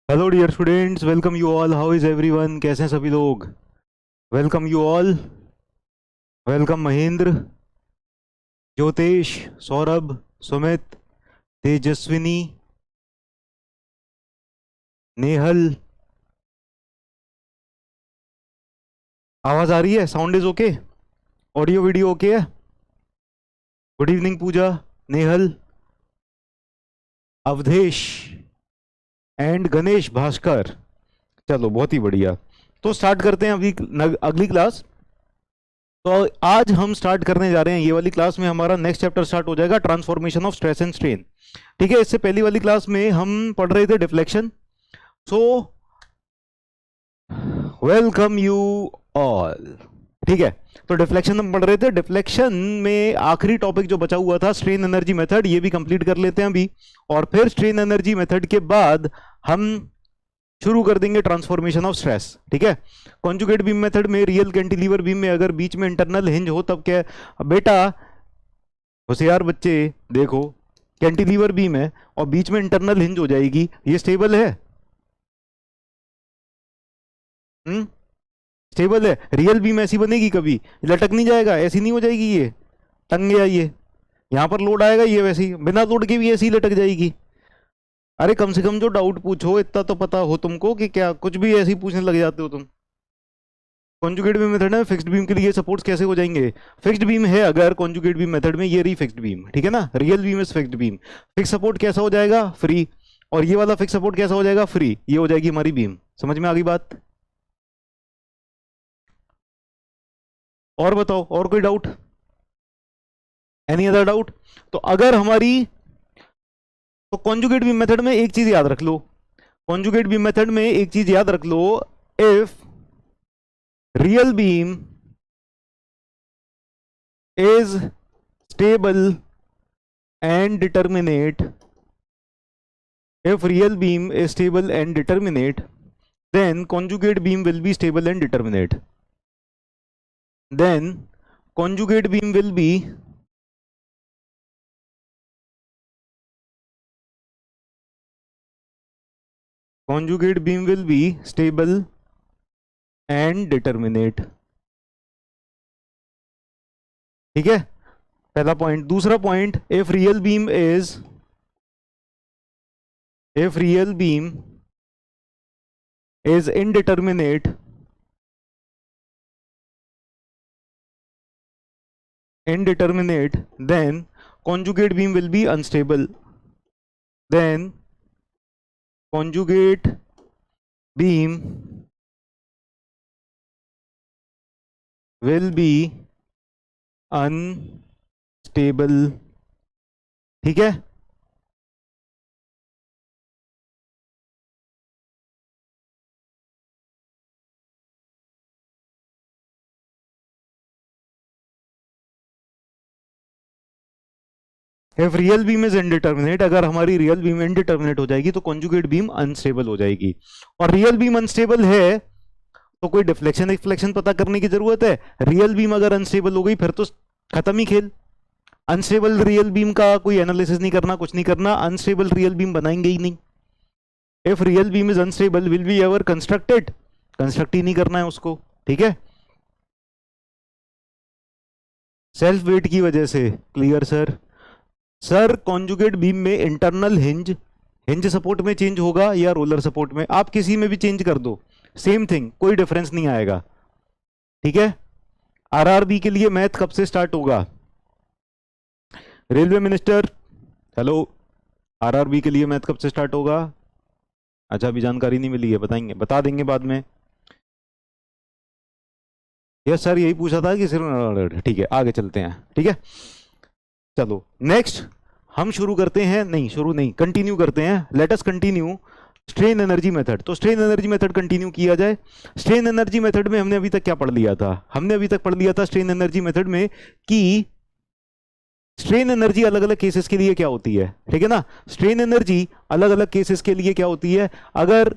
Hello dear students, welcome you all. How is everyone? कैसे हैं सभी लोग? Welcome you all. Welcome Mahendra, Jyotish, Saurabh, Sumit, Tejaswini, Nehal. आवाज आ रही है? Sound is okay? Audio video okay है? Good evening Pooja, Nehal, Avdhesh and Ganesh Bhaskar. चलो बहुत ही बढ़िया। तो स्टार्ट करते हैं अभी अगली क्लास। तो आज हम स्टार्ट करने जा रहे हैं, ये वाली क्लास में हमारा नेक्स्ट चैप्टर स्टार्ट हो जाएगा, transformation of stress and strain. ठीक है, इससे पहली वाली क्लास में हम पढ़ रहे थे deflection. So welcome you all. ठीक है, तो डिफ्लेक्शन हम पढ़ रहे थे। डिफ्लेक्शन में आखिरी टॉपिक जो बचा हुआ था स्ट्रेन एनर्जी मेथड, ये भी कंप्लीट कर लेते हैं अभी। और फिर स्ट्रेन एनर्जी मेथड के बाद हम शुरू कर देंगे ट्रांसफॉर्मेशन ऑफ स्ट्रेस। ठीक है, कॉन्जुगेट बीम मेथड में, रियल कैंटिलीवर बीम में अगर बीच में इंटरनल हिंज हो तब क्या? बेटा होशियार बच्चे देखो, कैंटिलीवर बीम है और बीच में इंटरनल हिंज हो जाएगी, ये स्टेबल है? स्टेबल है? रियल बीम ऐसी बनेगी कभी? लटक नहीं जाएगा? ऐसी नहीं हो जाएगी ये, टंग गया ये, यहां पर लोड आएगा, ये वैसे ही बिना लोड के भी ऐसी लटक जाएगी। अरे कम से कम जो डाउट पूछो इतना तो पता हो तुमको कि क्या कुछ भी ऐसे ही पूछने लग जाते हो तुम। कॉन्जुगेट बीम मेथड में फिक्स्ड बीम के लिए सपोर्ट्स कैसे हो जाएंगे? फिक्स्ड बीम है अगर कॉन्जुगेट बीम मेथड में, ये रही फिक्स्ड बीम, ठीक है ना। Real beam is fixed beam. Fix support कैसा हो जाएगा? फ्री। और ये वाला फिक्स सपोर्ट कैसा हो जाएगा? फ्री। ये हो जाएगी हमारी बीम। समझ में आ गई बात? और बताओ, और कोई डाउट? Any other doubt? तो अगर हमारी, तो कॉन्जुगेट बीम मेथड में एक चीज याद रख लो, कॉन्जुगेट बीम मेथड में एक चीज याद रख लो, if real beam is stable and determinate, if real beam is stable and determinate, then conjugate beam will be stable and determinate. Then conjugate beam will be stable and determinate. ठीक है, पहला point. दूसरा point, if real beam is indeterminate, then conjugate beam will be unstable. Then conjugate beam will be unstable। ठीक है, if real beam is indeterminate, अगर हमारी real beam indeterminate हो जाएगी तो कॉन्जुगेट बीम अनस्टेबल हो जाएगी। और रियल बीम अनस्टेबल है तो कोई डिफ्लेक्शन रिफ्लेक्शन पता करने की जरूरत है? रियल बीम अगर अनस्टेबल हो गई फिर तो खत्म ही खेल। अनस्टेबल रियल बीम का कोई एनालिसिस नहीं करना, कुछ नहीं करना, अनस्टेबल रियल बीम बनाएंगे ही नहीं। If real beam is unstable will be ever constructed? Construct ही नहीं करना है उसको। ठीक है, सेल्फ वेट की वजह से। Clear sir? Sir conjugate beam में इंटरनल हिंज सपोर्ट में चेंज होगा या रोलर सपोर्ट में? आप किसी में भी चेंज कर दो, सेम थिंग, कोई डिफरेंस नहीं आएगा। ठीक है, आरआरबी के लिए मैथ कब से स्टार्ट होगा? रेलवे मिनिस्टर हेलो, आरआरबी के लिए मैथ कब से स्टार्ट होगा? अच्छा, अभी जानकारी नहीं मिली है, बताएंगे, बता देंगे बाद में। यस सर, यही पूछा था कि सिर्फ। ठीक है, आगे चलते हैं। ठीक है, चलो नेक्स्ट हम शुरू करते हैं, नहीं शुरू नहीं, कंटिन्यू करते हैं। लेट अस कंटिन्यू स्ट्रेन एनर्जी मेथड। तो स्ट्रेन एनर्जी मेथड कंटिन्यू किया जाए। स्ट्रेन एनर्जी मेथड में हमने अभी तक क्या पढ़ लिया था? हमने अभी तक पढ़ लिया था स्ट्रेन एनर्जी मेथड में कि स्ट्रेन एनर्जी अलग अलग केसेस के लिए क्या होती है। ठीक है ना, स्ट्रेन एनर्जी अलग अलग केसेस के लिए क्या होती है। अगर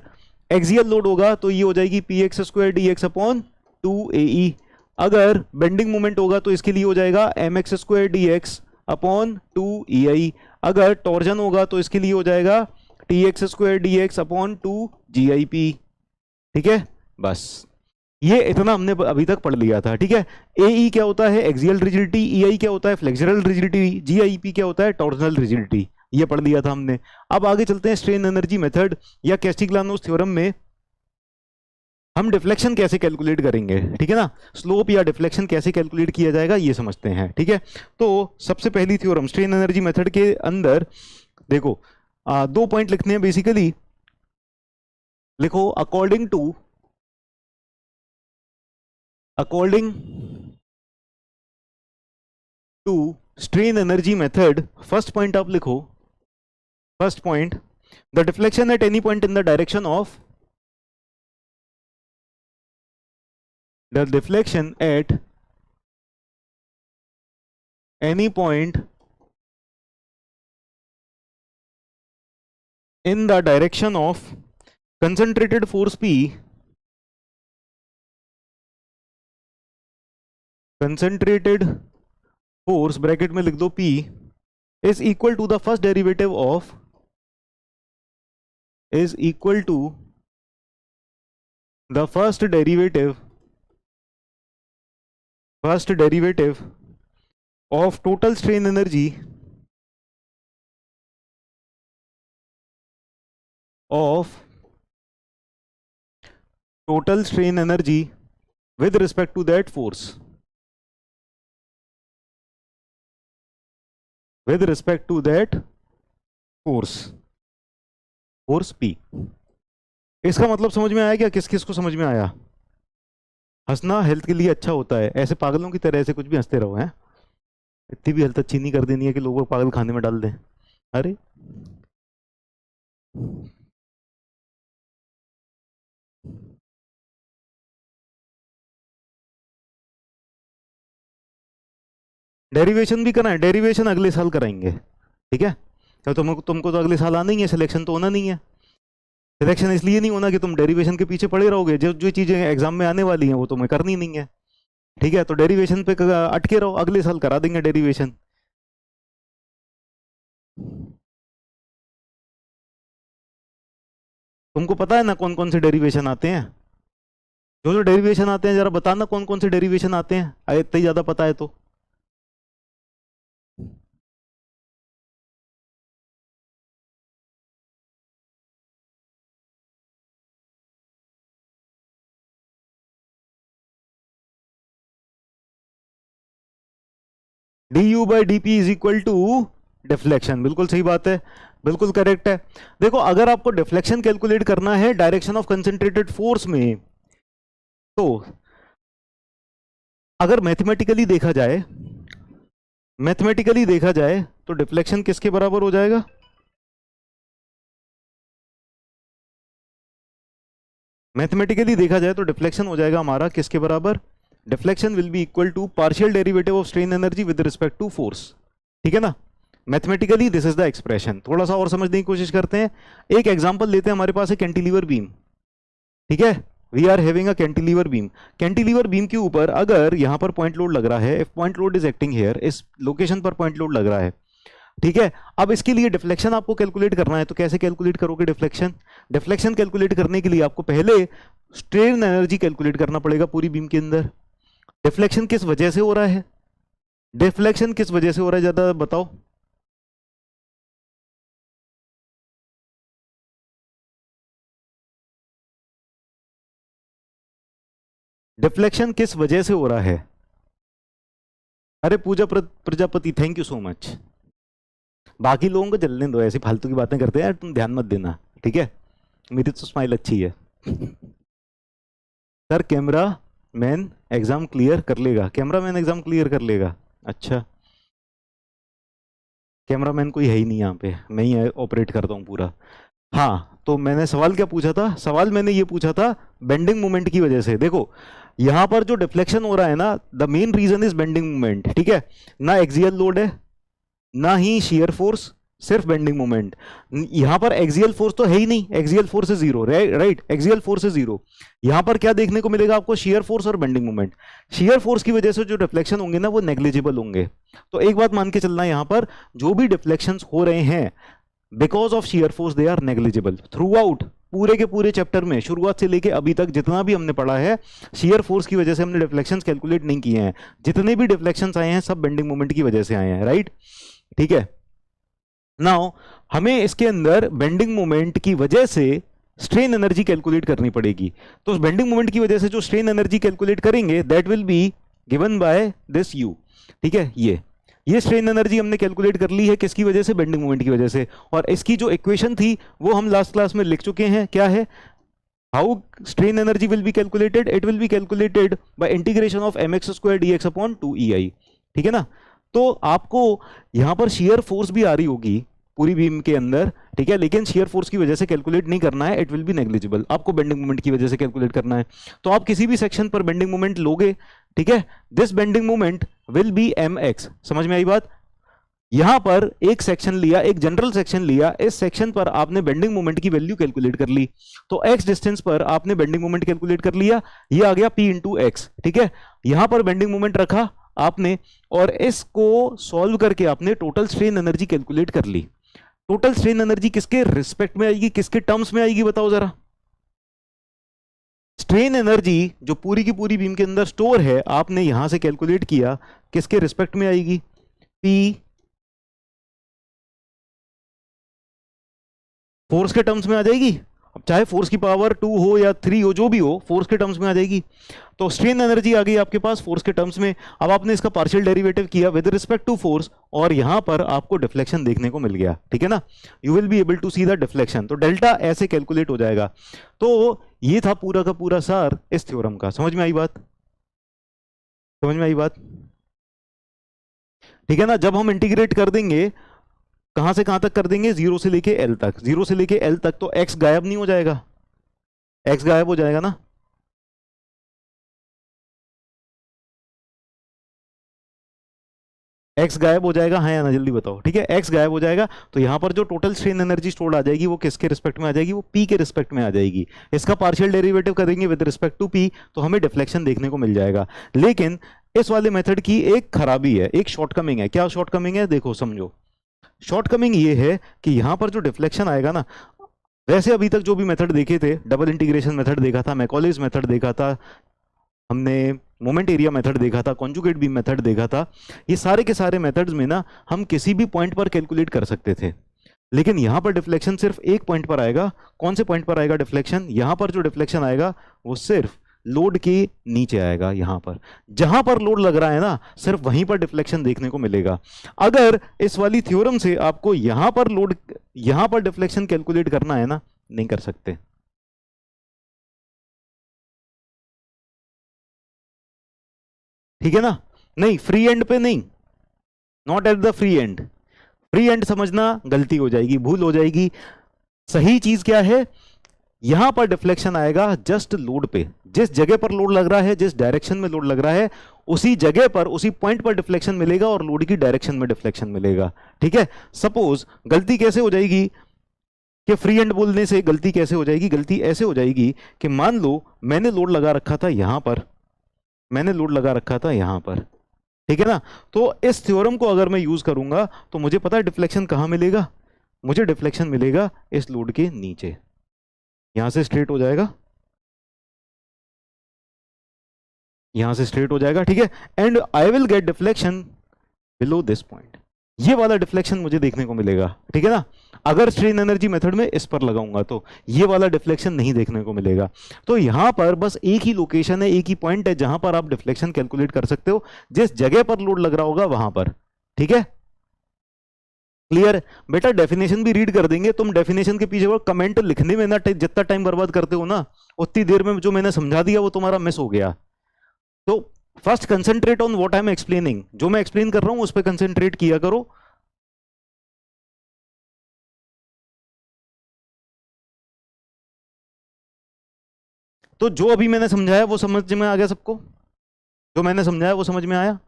एक्सियल लोड होगा तो ये हो जाएगी P x square D x upon 2AE। अगर बेंडिंग मोमेंट होगा तो इसके लिए हो जाएगा M x square D x upon 2EI। अगर टॉर्जन होगा तो इसके लिए हो जाएगा TX² dx अपॉन 2GIP। ठीक है, बस ये इतना हमने अभी तक पढ़ लिया था। ठीक है, AE क्या होता है, एक्सियल रिजिडिटी, EI क्या होता है, फ्लेक्सुरल रिजिडिटी, GIP क्या होता है, टॉर्सनल रिजिडिटी, ये पढ़ लिया था हमने। अब आगे चलते हैं स्ट्रेन एनर्जी मेथड या कैस्टिग्लियानोस थ्योरम में हम डिफ्लेक्शन कैसे कैलकुलेट करेंगे। ठीक है ना, स्लोप या डिफ्लेक्शन कैसे कैलकुलेट किया जाएगा ये समझते हैं। ठीक है, तो सबसे पहली थ्योरम स्ट्रेन एनर्जी मेथड के अंदर देखो 2 पॉइंट लिखने हैं बेसिकली। लिखो according to strain energy method, first point आप लिखो, first point, the deflection at any point in the direction of the deflection at any point in the direction of concentrated force P, concentrated force bracket में लिख दो P, is equal to the first derivative of, is equal to the first derivative of total strain energy with respect to that force, force P। इसका मतलब समझ में आया क्या, किस किस को समझ में आया? हंसना हेल्थ के लिए अच्छा होता है, ऐसे पागलों की तरह ऐसे कुछ भी हंसते रहो। हैं, इतनी भी हेल्थ अच्छी नहीं कर देनी है कि लोगों को पागल खाने में डाल दें। अरे डेरिवेशन भी करना है, डेरिवेशन अगले साल कराएंगे। ठीक है, तो तुमको तो अगले साल आना ही है, सिलेक्शन तो होना नहीं है। सिलेक्शन इसलिए नहीं होना कि तुम डेरिवेशन के पीछे पड़े रहोगे, जो जो चीजें एग्जाम में आने वाली हैं वो तुम्हें करनी नहीं है। ठीक है, तो डेरिवेशन पे अटके रहो, अगले साल करा देंगे डेरिवेशन। तुमको पता है ना कौन कौन से डेरिवेशन आते हैं? जो जो डेरिवेशन आते हैं जरा बताना कौन कौन से डेरिवेशन आते हैं, अगर इतना ही ज्यादा पता है तो। du/dp is equal to deflection, बिल्कुल सही बात है, बिल्कुल करेक्ट है। देखो अगर आपको डिफ्लेक्शन कैलकुलेट करना है डायरेक्शन ऑफ कंसंट्रेटेड फोर्स में, तो अगर मैथमेटिकली देखा जाए तो डिफ्लेक्शन किसके बराबर हो जाएगा? मैथमेटिकली देखा जाए तो डिफ्लेक्शन हो जाएगा हमारा किसके बराबर? Deflection will be equal to partial derivative of strain energy with respect to force. ठीक है ना, mathematically this is the expression. थोड़ा सा और समझने की कोशिश करते हैं, एक एग्जांपल लेते हैं। हमारे पास है कैंटिलीवर बीम। ठीक है, we are having a cantilever beam. Cantilever beam के ऊपर अगर यहां पर पॉइंट लोड लग रहा है, if point load is acting here, इस लोकेशन पर पॉइंट लोड लग रहा है। ठीक है, अब इसके लिए डिफ्लेक्शन आपको कैलकुलेट करना है, तो कैसे कैलकुलेट करोगे डिफ्लेक्शन? डिफ्लेक्शन कैलकुलेट करने के लिए आपको पहले स्ट्रेन एनर्जी कैलकुलेट करना पड़ेगा पूरी बीम के अंदर। डिफ्लेक्शन किस वजह से हो रहा है? डिफ्लेक्शन किस वजह से हो रहा है, ज्यादा बताओ। डिफ्लेक्शन किस वजह से हो रहा है? अरे Pooja Prajapati, thank you so much. बाकी लोगों को जलने दो, ऐसी फालतू की बातें करते हैं, तुम ध्यान मत देना। ठीक है, मेरी तो स्माइल अच्छी है। Sir camera man exam clear कर लेगा? कैमरा मैन एग्जाम क्लियर कर लेगा? अच्छा, कैमरा मैन कोई है ही नहीं यहाँ पे, मैं ही ऑपरेट करता हूँ पूरा। हाँ, तो मैंने सवाल क्या पूछा था? सवाल मैंने ये पूछा था बेंडिंग मोमेंट की वजह से। देखो यहां पर जो डिफ्लेक्शन हो रहा है ना, the main reason is bending moment. ठीक है, ना एक्सियल लोड है ना ही शियर फोर्स, सिर्फ बेंडिंग मोमेंट। यहां पर एक्सियल फोर्स तो है ही नहीं, axial force is zero, right, axial force is zero. यहां पर क्या देखने को मिलेगा आपको? शियर फोर्स और बेंडिंग मोमेंट। शियर फोर्स की वजह से जो डिफ्लेक्शन होंगे ना वो नेग्लिजिबल होंगे। तो एक बात मान के चलना, यहां पर जो भी डिफ्लेक्शंस हो रहे हैं because of shear force they are negligible. Throughout पूरे के पूरे चैप्टर में शुरुआत से लेके अभी तक जितना भी हमने पढ़ा है, शियर फोर्स की वजह से हमने डिफ्लेक्शंस कैलकुलेट नहीं किए हैं। जितने भी डिफ्लेक्शंस आए हैं सब बेंडिंग मोमेंट की वजह से आए हैं, राइट? ठीक है, नाउ हमें इसके अंदर बेंडिंग मोमेंट की वजह से स्ट्रेन एनर्जी कैलकुलेट करनी पड़ेगी। तो उस बेंडिंग मोमेंट की वजह से जो स्ट्रेन एनर्जी कैलकुलेट करेंगे that will be given by this you. ठीक है, ये स्ट्रेन एनर्जी हमने कैलकुलेट कर ली है, किसकी वजह से? बेंडिंग मोमेंट की वजह से। और इसकी जो इक्वेशन थी वो हम लास्ट क्लास में लिख चुके हैं, क्या है? How strain energy will be calculated? It will be calculated by integration of mx square dx upon 2ei। ठीक है ना? तो आपको यहां पर शियर फोर्स भी आ रही होगी पूरी बीम के अंदर, ठीक है, लेकिन शियर फोर्स की वजह से कैलकुलेट नहीं करना है, इट विल बी नेग्लिजिबल। आपको बेंडिंग मोमेंट की वजह से कैलकुलेट करना है। तो आप किसी भी सेक्शन पर बेंडिंग मोमेंट लोगे, ठीक है, this bending moment will be mx। समझ में आई बात? यहां पर एक सेक्शन लिया, एक जनरल सेक्शन लिया, इस सेक्शन पर आपने बेंडिंग मोमेंट की वैल्यू कैलकुलेट कर ली, तो x डिस्टेंस पर आपने बेंडिंग मोमेंट कैलकुलेट कर लिया, ये आ गया p इंटू एक्स। ठीक है, यहां पर बेंडिंग मोमेंट रखा आपने और इसको सॉल्व करके आपने टोटल स्ट्रेन एनर्जी कैलकुलेट कर ली। टोटल स्ट्रेन एनर्जी किसके रिस्पेक्ट में आएगी, किसके टर्म्स में आएगी, बताओ जरा? स्ट्रेन एनर्जी जो पूरी की पूरी बीम के अंदर स्टोर है, आपने यहां से कैलकुलेट किया, किसके रिस्पेक्ट में आएगी? P फोर्स के टर्म्स में आ जाएगी। अब चाहे फोर्स की पावर 2 हो या 3 हो, जो भी हो, फोर्स के टर्म्स में आ जाएगी। तो स्ट्रेन एनर्जी आ गई आपके पास फोर्स के टर्म्स में। अब आपने इसका पार्शियल डेरिवेटिव किया विद रिस्पेक्ट टू फोर्स और यहां पर आपको डिफ्लेक्शन देखने को मिल गया। ठीक है ना? You will be able to see the deflection. तो डेल्टा ऐसे कैलकुलेट हो जाएगा। तो ये था पूरा का पूरा सार इस थ्योरम का। समझ में आई बात? समझ में आई बात? ठीक है ना? जब हम इंटीग्रेट कर देंगे, कहां से कहां तक कर देंगे? 0 से लेके L तक। 0 से लेके L तक, तो x गायब नहीं हो जाएगा? x गायब हो जाएगा ना? x गायब हो जाएगा, हाँ या ना? जल्दी बताओ। ठीक है, x गायब हो जाएगा तो यहां पर जो टोटल स्ट्रेन एनर्जी स्टोर्ड आ जाएगी वो किसके रिस्पेक्ट में आ जाएगी? वो p के रिस्पेक्ट में आ जाएगी। इसका पार्शियल डेरिवेटिव करेंगे विद रिस्पेक्ट टू p तो हमें डिफ्लेक्शन देखने को मिल जाएगा। लेकिन इस वाले मेथड की एक खराबी है, एक शॉर्टकमिंग है। क्या शॉर्टकमिंग है? देखो समझो। शॉर्टकमिंग ये है कि यहां पर जो डिफ्लेक्शन आएगा ना, वैसे अभी तक जो भी मेथड देखे थे, डबल इंटीग्रेशन मेथड देखा था, मैकॉलेज मेथड देखा था, हमने मोमेंट एरिया मेथड देखा था, कॉन्जुगेट बीम मेथड देखा था, ये सारे के सारे मेथड्स में ना हम किसी भी पॉइंट पर कैलकुलेट कर सकते थे। लेकिन यहां पर डिफ्लेक्शन सिर्फ एक पॉइंट पर आएगा। कौन से पॉइंट पर आएगा डिफ्लेक्शन? यहां पर जो डिफ्लेक्शन आएगा वो सिर्फ लोड के नीचे आएगा। यहां पर जहां पर लोड लग रहा है ना, सिर्फ वहीं पर डिफ्लेक्शन देखने को मिलेगा। अगर इस वाली थ्योरम से आपको यहां पर लोड, यहां पर डिफ्लेक्शन कैलकुलेट करना है ना, नहीं कर सकते। ठीक है ना? नहीं, फ्री एंड पे नहीं, not at the free and. Free and समझना गलती हो जाएगी, भूल हो जाएगी। सही चीज क्या है? यहां पर डिफ्लेक्शन आएगा जस्ट लोड पे। जिस जगह पर लोड लग रहा है, जिस डायरेक्शन में लोड लग रहा है, उसी जगह पर, उसी पॉइंट पर डिफ्लेक्शन मिलेगा और लोड की डायरेक्शन में डिफ्लेक्शन मिलेगा। ठीक है? सपोज गलती कैसे हो जाएगी कि फ्री हैंड बोलने से गलती कैसे हो जाएगी? गलती ऐसे हो जाएगी कि मान लो मैंने लोड लगा रखा था यहां पर, मैंने लोड लगा रखा था यहां पर, ठीक है ना? तो इस थ्योरम को अगर मैं यूज करूंगा तो मुझे पता है डिफ्लेक्शन कहां मिलेगा? मुझे डिफ्लेक्शन मिलेगा इस लोड के नीचे। यहां से स्ट्रेट हो जाएगा, यहां से स्ट्रेट हो जाएगा, ठीक है? And I will get deflection below this point. ये वाला डिफ्लेक्शन मुझे देखने को मिलेगा। ठीक है ना? अगर स्ट्रेन एनर्जी मेथड में इस पर लगाऊंगा तो ये वाला डिफ्लेक्शन नहीं देखने को मिलेगा। तो यहां पर बस एक ही लोकेशन है, एक ही पॉइंट है जहां पर आप डिफ्लेक्शन कैलकुलेट कर सकते हो, जिस जगह पर लोड लग रहा होगा वहां पर। ठीक है? क्लियर? बेटा डेफिनेशन भी रीड कर देंगे। तुम डेफिनेशन के पीछे वो कमेंट लिखने में ना जितना टाइम बर्बाद करते हो ना, उतनी देर में जो मैंने समझा दिया वो तुम्हारा मिस हो गया। तो first concentrate on what I am explaining. जो मैं एक्सप्लेन कर रहा हूं उस पर कंसेंट्रेट किया करो। तो जो अभी मैंने समझाया वो समझ में आ गया सबको? जो मैंने समझाया वो समझ में आया?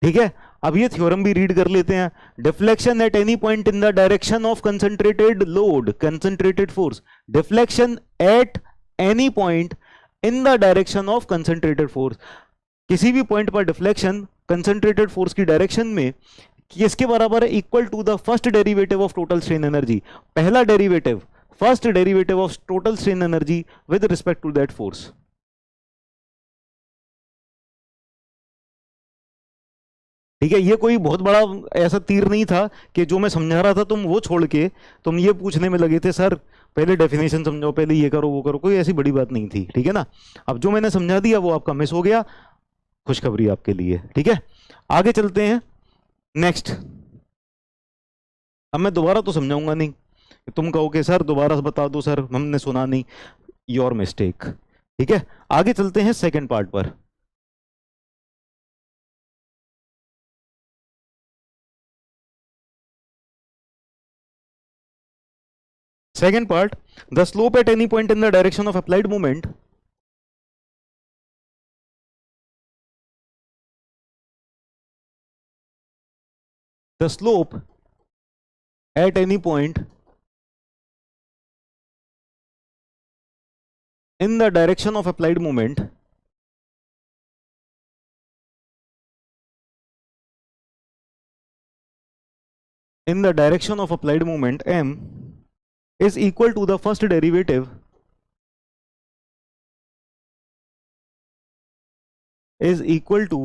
ठीक है? अब ये थ्योरम भी रीड कर लेते हैं। Deflection at any point in the direction of concentrated load, concentrated force. Deflection at any point in the direction of concentrated force. किसी भी पॉइंट पर डिफ्लेक्शन कंसंट्रेटेड फोर्स की डायरेक्शन में किसके बराबर है? Equal to the first derivative of total strain energy. पहला derivative, first derivative of total strain energy with respect to that force. ठीक है, ये कोई बहुत बड़ा ऐसा तीर नहीं था कि जो मैं समझा रहा था तुम वो छोड़ के तुम ये पूछने में लगे थे सर पहले डेफिनेशन समझाओ, पहले ये करो वो करो। कोई ऐसी बड़ी बात नहीं थी, ठीक है ना। अब जो मैंने समझा दिया वो आपका मिस हो गया, खुशखबरी आपके लिए। ठीक है, आगे चलते हैं नेक्स्ट। अब मैं दोबारा तो समझाऊंगा नहीं, तुम कहो कि सर दोबारा बता दो सर हमने सुना नहीं, योर मिस्टेक। ठीक है, आगे चलते हैं सेकंड पार्ट पर। Second part, the slope at any point in the direction of applied moment the slope at any point in the direction of applied moment in the direction of applied moment m is equal to the first derivative is equal to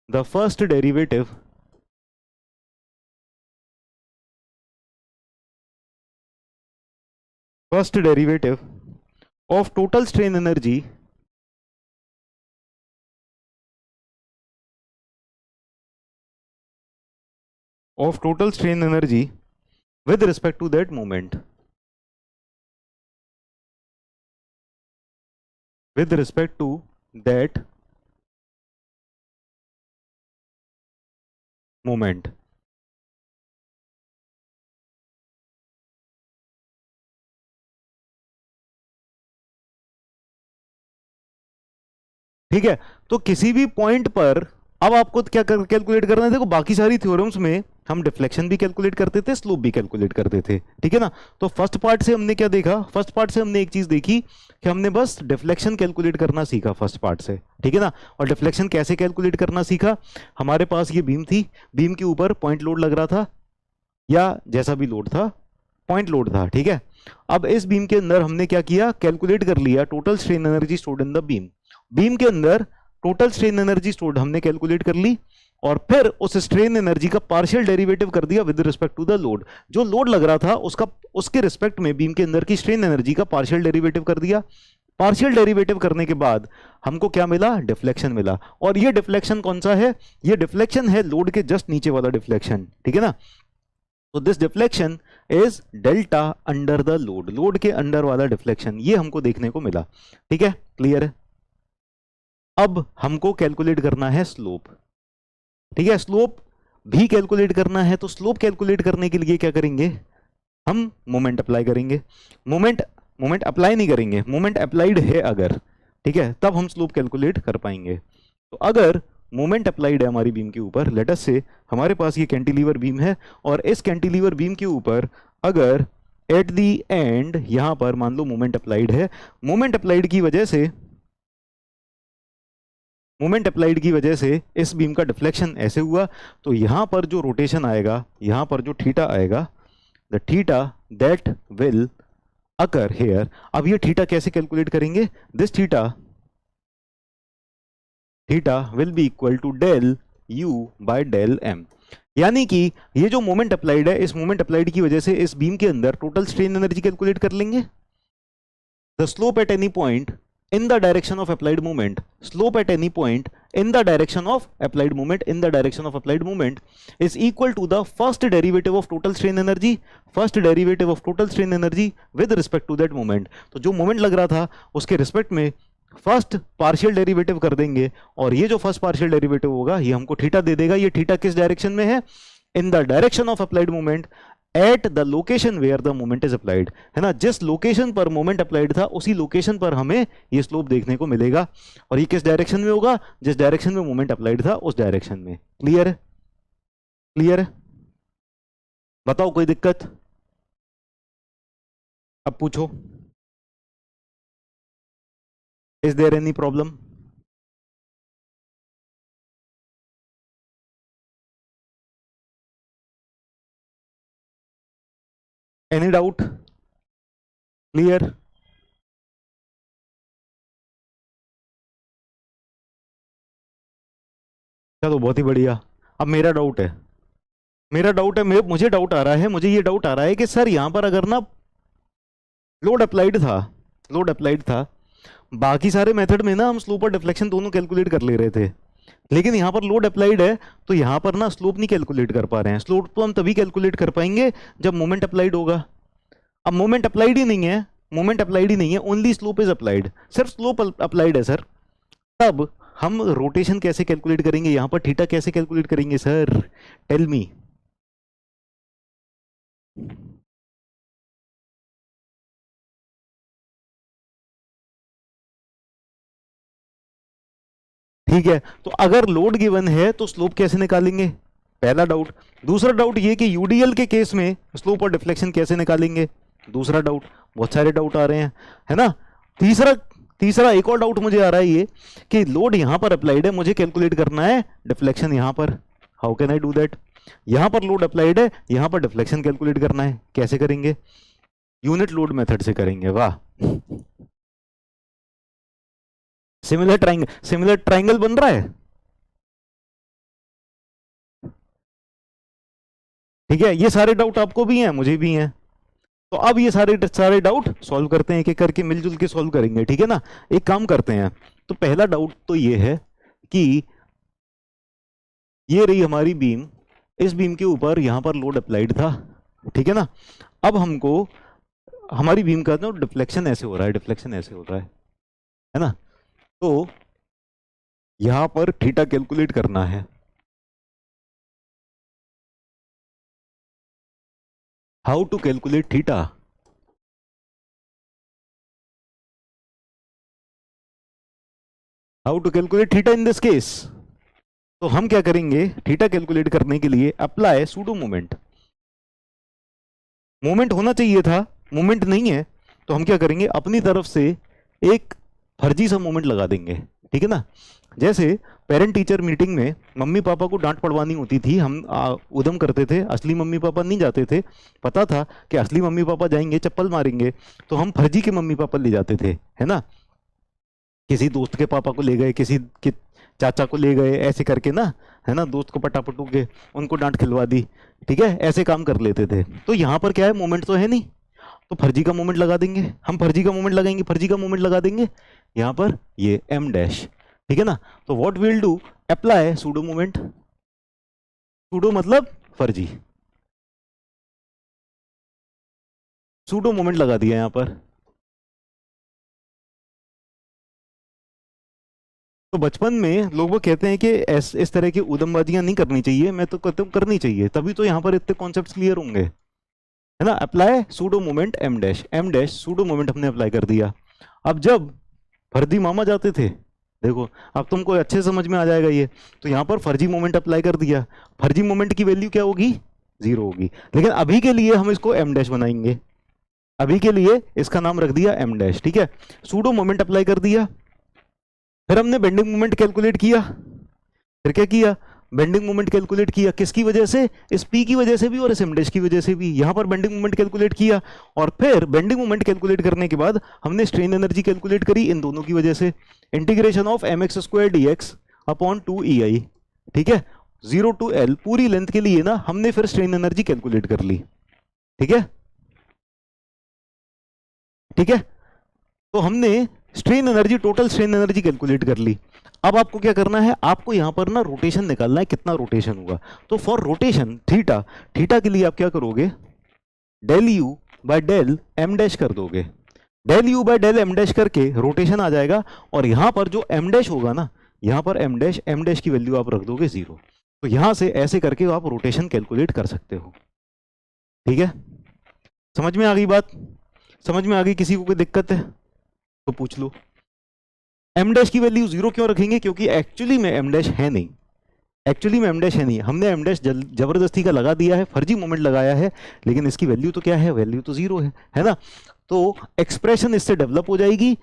the first derivative of total strain energy with respect to that moment, with respect to that moment। ठीक है, तो किसी भी पॉइंट पर अब आपको क्या कैलकुलेट करना है? देखो बाकी सारी थ्योरम्स में हम डिफ्लेक्शन भी कैलकुलेट करते थे, स्लोप भी कैलकुलेट करते थे, ठीक है ना। तो फर्स्ट पार्ट से हमने क्या देखा? फर्स्ट पार्ट से हमने एक चीज देखी कि हमने बस डिफ्लेक्शन कैलकुलेट करना सीखा फर्स्ट पार्ट से, ठीक है ना। और डिफ्लेक्शन कैसे कैलकुलेट करना सीखा? हमारे पास ये बीम थी, बीम के ऊपर पॉइंट लोड लग रहा था या जैसा भी लोड था, पॉइंट लोड था, ठीक है। अब इस बीम के अंदर हमने क्या किया? कैलकुलेट कर लिया total strain energy stored in the beam. Beam के अंदर टोटल स्ट्रेन एनर्जी स्टोर्ड हमने कैलकुलेट कर ली और फिर उस स्ट्रेन एनर्जी का पार्शियल डेरिवेटिव कर दिया with respect to the load. जो लोड लग रहा था उसका, उसके रिस्पेक्ट में बीम के अंदर की स्ट्रेन एनर्जी का पार्शियल डेरिवेटिव कर दिया। पार्शियल डेरिवेटिव करने के बाद हमको क्या मिला? डिफ्लेक्शन मिला। और ये डिफ्लेक्शन कौन सा है? ये डिफ्लेक्शन है लोड के जस्ट नीचे वाला डिफ्लेक्शन, ठीक है ना। तो this deflection is delta under the load, load के अंडर वाला डिफ्लेक्शन, ये हमको देखने को मिला। ठीक है, क्लियर है। अब हमको कैलकुलेट करना है स्लोप, ठीक है। स्लोप भी कैलकुलेट करना है, तो स्लोप कैलकुलेट करने के लिए क्या करेंगे? हम मोमेंट अप्लाई करेंगे। मोमेंट अप्लाई नहीं करेंगे, मोमेंट अप्लाइड है अगर, ठीक है, तब हम स्लोप कैलकुलेट कर पाएंगे। तो अगर मोमेंट अप्लाइड है हमारी बीम के ऊपर, लेट अस से हमारे पास ये कैंटिलीवर बीम है और इस कैंटिलीवर बीम के ऊपर अगर एट दी एंड यहां पर मान लो मोमेंट अप्लाइड है, मोमेंट अप्लाइड की वजह से इस बीम का डिफ्लेक्शन ऐसे हुआ, तो यहां पर जो रोटेशन आएगा, यहां पर जो थीटा आएगा, the theta that will occur here. अब ये थीटा कैसे कैलकुलेट करेंगे? This theta will be equal to del U by del M. यानी कि ये जो मोमेंट अप्लाइड है, इस मोमेंट अप्लाइड की वजह से इस बीम के अंदर टोटल स्ट्रेन एनर्जी कैलकुलेट कर लेंगे। The slope eight any point in the direction of applied moment, slope at any point in the direction of applied moment is equal to the first derivative of total strain energy with respect to that moment। तो जो moment लग रहा था उसके respect में first partial derivative कर देंगे और ये जो फर्स्ट पार्शियल डेरिवेटिव होगा ये हमको थीटा दे देगा। ये थीटा किस डायरेक्शन में है? In the direction of applied moment at the location where the moment is applied, है ना। जिस लोकेशन पर मोमेंट अप्लाइड था उसी लोकेशन पर हमें ये स्लोप देखने को मिलेगा। और ये किस डायरेक्शन में होगा? जिस डायरेक्शन में मोमेंट अप्लाइड था उस डायरेक्शन में। क्लियर है? क्लियर है? बताओ कोई दिक्कत? अब पूछो, is there any problem? Any doubt? Clear? चलो बहुत ही बढ़िया। अब मुझे डाउट आ रहा है, मुझे ये डाउट आ रहा है कि सर यहाँ पर अगर ना लोड अप्लाइड था, बाकी सारे मेथड में ना हम स्लोप और डिफ्लेक्शन दोनों कैलकुलेट कर ले रहे थे, लेकिन यहाँ पर लोड अप्लाइड है तो यहाँ पर ना स्लोप नहीं कैलकुलेट कर पा रहे हैं। स्लोप तो हम तभी कैलकुलेट कर पाएंगे जब मोमेंट अप्लाइड होगा। अब मोमेंट अप्लाइड ही नहीं है, ओनली स्लोप इज अप्लाइड, सिर्फ स्लोप अप्लाइड है सर। तब हम रोटेशन कैसे कैलकुलेट करेंगे, यहाँ पर थीटा कैसे कैलकुलेट करेंगे सर? Tell me. ठीक है, तो अगर लोड गिवन है तो स्लोप कैसे निकालेंगे? पहला डाउट। दूसरा डाउट ये कि यूडीएल के केस में स्लोप और डिफ्लेक्शन कैसे निकालेंगे? दूसरा डाउट। बहुत सारे डाउट आ रहे हैं, है ना। तीसरा एक और डाउट मुझे आ रहा है ये कि लोड यहां पर अप्लाइड है, मुझे कैलकुलेट करना है डिफ्लेक्शन यहां पर। How can I do that? यहां पर लोड अप्लाइड है, यहां पर डिफ्लेक्शन कैलकुलेट करना है, कैसे करेंगे? यूनिट लोड मेथड से करेंगे। वाह, सिमिलर ट्राइंगल बन रहा है। ठीक है, ये सारे डाउट आपको भी हैं, मुझे भी हैं। तो अब ये सारे डाउट सॉल्व करते हैं, एक एक करके मिलजुल के सॉल्व करेंगे, ठीक है ना। एक काम करते हैं, तो पहला डाउट तो ये है कि ये रही हमारी बीम, इस बीम के ऊपर यहां पर लोड अप्लाइड था, ठीक है ना। अब हमको हमारी बीम का तो डिफ्लेक्शन ऐसे हो रहा है ना। तो यहां पर थीटा कैलकुलेट करना है। How to calculate theta? How to calculate theta in this case? तो हम क्या करेंगे, थीटा कैलकुलेट करने के लिए अप्लाई सूडो मोमेंट। मोमेंट होना चाहिए था, मोमेंट नहीं है, तो हम क्या करेंगे, अपनी तरफ से एक फर्जी सा मोमेंट लगा देंगे, ठीक है ना। जैसे पेरेंट टीचर मीटिंग में मम्मी पापा को डांट पड़वानी होती थी, हम उधम करते थे, असली मम्मी पापा नहीं जाते थे, पता था कि असली मम्मी पापा जाएंगे चप्पल मारेंगे, तो हम फर्जी के मम्मी पापा ले जाते थे, है ना। किसी दोस्त के पापा को ले गए, किसी के चाचा को ले गए, ऐसे करके ना, है ना, दोस्त को पटापटू के उनको डांट खिलवा दी, ठीक है, ऐसे काम कर लेते थे। तो यहाँ पर क्या है, मोमेंट तो है नहीं, तो फर्जी का मोमेंट लगा देंगे, हम फर्जी का मोमेंट लगा देंगे यहाँ पर, ये एम डैश, ठीक है ना। तो what will do, apply pseudo moment. Pseudo मतलब फर्जी, सूडो मोमेंट लगा दिया यहाँ पर। तो बचपन में लोग वो कहते हैं कि इस तरह की उदमबाजियां नहीं करनी चाहिए, मैं तो कहता हूँ करनी चाहिए, तभी तो यहाँ पर इतने कॉन्सेप्ट क्लियर होंगे, है ना। Apply pseudo moment M dash pseudo moment हमने अप्लाई कर दिया। अब जब फर्जी मामा जाते थे, देखो अब तुमको अच्छे समझ में आ जाएगा ये, तो यहाँ पर फर्जी मोमेंट अप्लाई कर दिया, फर्जी मोमेंट की वैल्यू क्या होगी, 0 होगी। लेकिन अभी के लिए हम इसको एम डैश बनाएंगे, अभी के लिए इसका नाम रख दिया एम डैश, ठीक है। सूडो मोमेंट अप्लाई कर दिया, फिर हमने बेंडिंग मोमेंट कैलकुलेट किया, फिर क्या किया, बेंडिंग मोमेंट कैलकुलेट किया, किसकी वजह से, इस पी की वजह से भी और इस एम डैश की वजह से भी। यहां पर बेंडिंग मोमेंट कैलकुलेट किया, और फिर बेंडिंग मोमेंट कैलकुलेट करने के बाद हमने स्ट्रेन एनर्जी कैलकुलेट करी इन दोनों की वजह से, integration of M x square D x upon 2EI, ठीक है, 0 to L पूरी लेंथ के लिए ना हमने फिर स्ट्रेन एनर्जी कैलकुलेट कर ली, ठीक है, ठीक है। तो हमने strain energy, total strain energy calculate कर ली। अब आपको क्या करना है, आपको यहां पर ना रोटेशन निकालना है, कितना रोटेशन होगा। तो फॉर रोटेशन थीटा, थीटा के लिए आप क्या करोगे, del U by del M dash कर दोगे, del U by del M dash करके रोटेशन आ जाएगा, और यहां पर जो एम डैश होगा ना, यहां पर एम डैश की वैल्यू आप रख दोगे 0। तो यहां से ऐसे करके आप रोटेशन कैलकुलेट कर सकते हो, ठीक है। समझ में आ गई बात? समझ में आ गई? किसी को कोई दिक्कत है तो पूछ लो। एम डैश की वैल्यू 0 क्यों रखेंगे, क्योंकि एक्चुअली में एम डैश है नहीं, हमने एम डैश जबरदस्ती का लगा दिया है, फर्जी मोमेंट लगाया है, लेकिन इसकी वैल्यू तो क्या है, वैल्यू तो 0 है ना। तो एक्सप्रेशन इससे डेवलप हो जाएगी,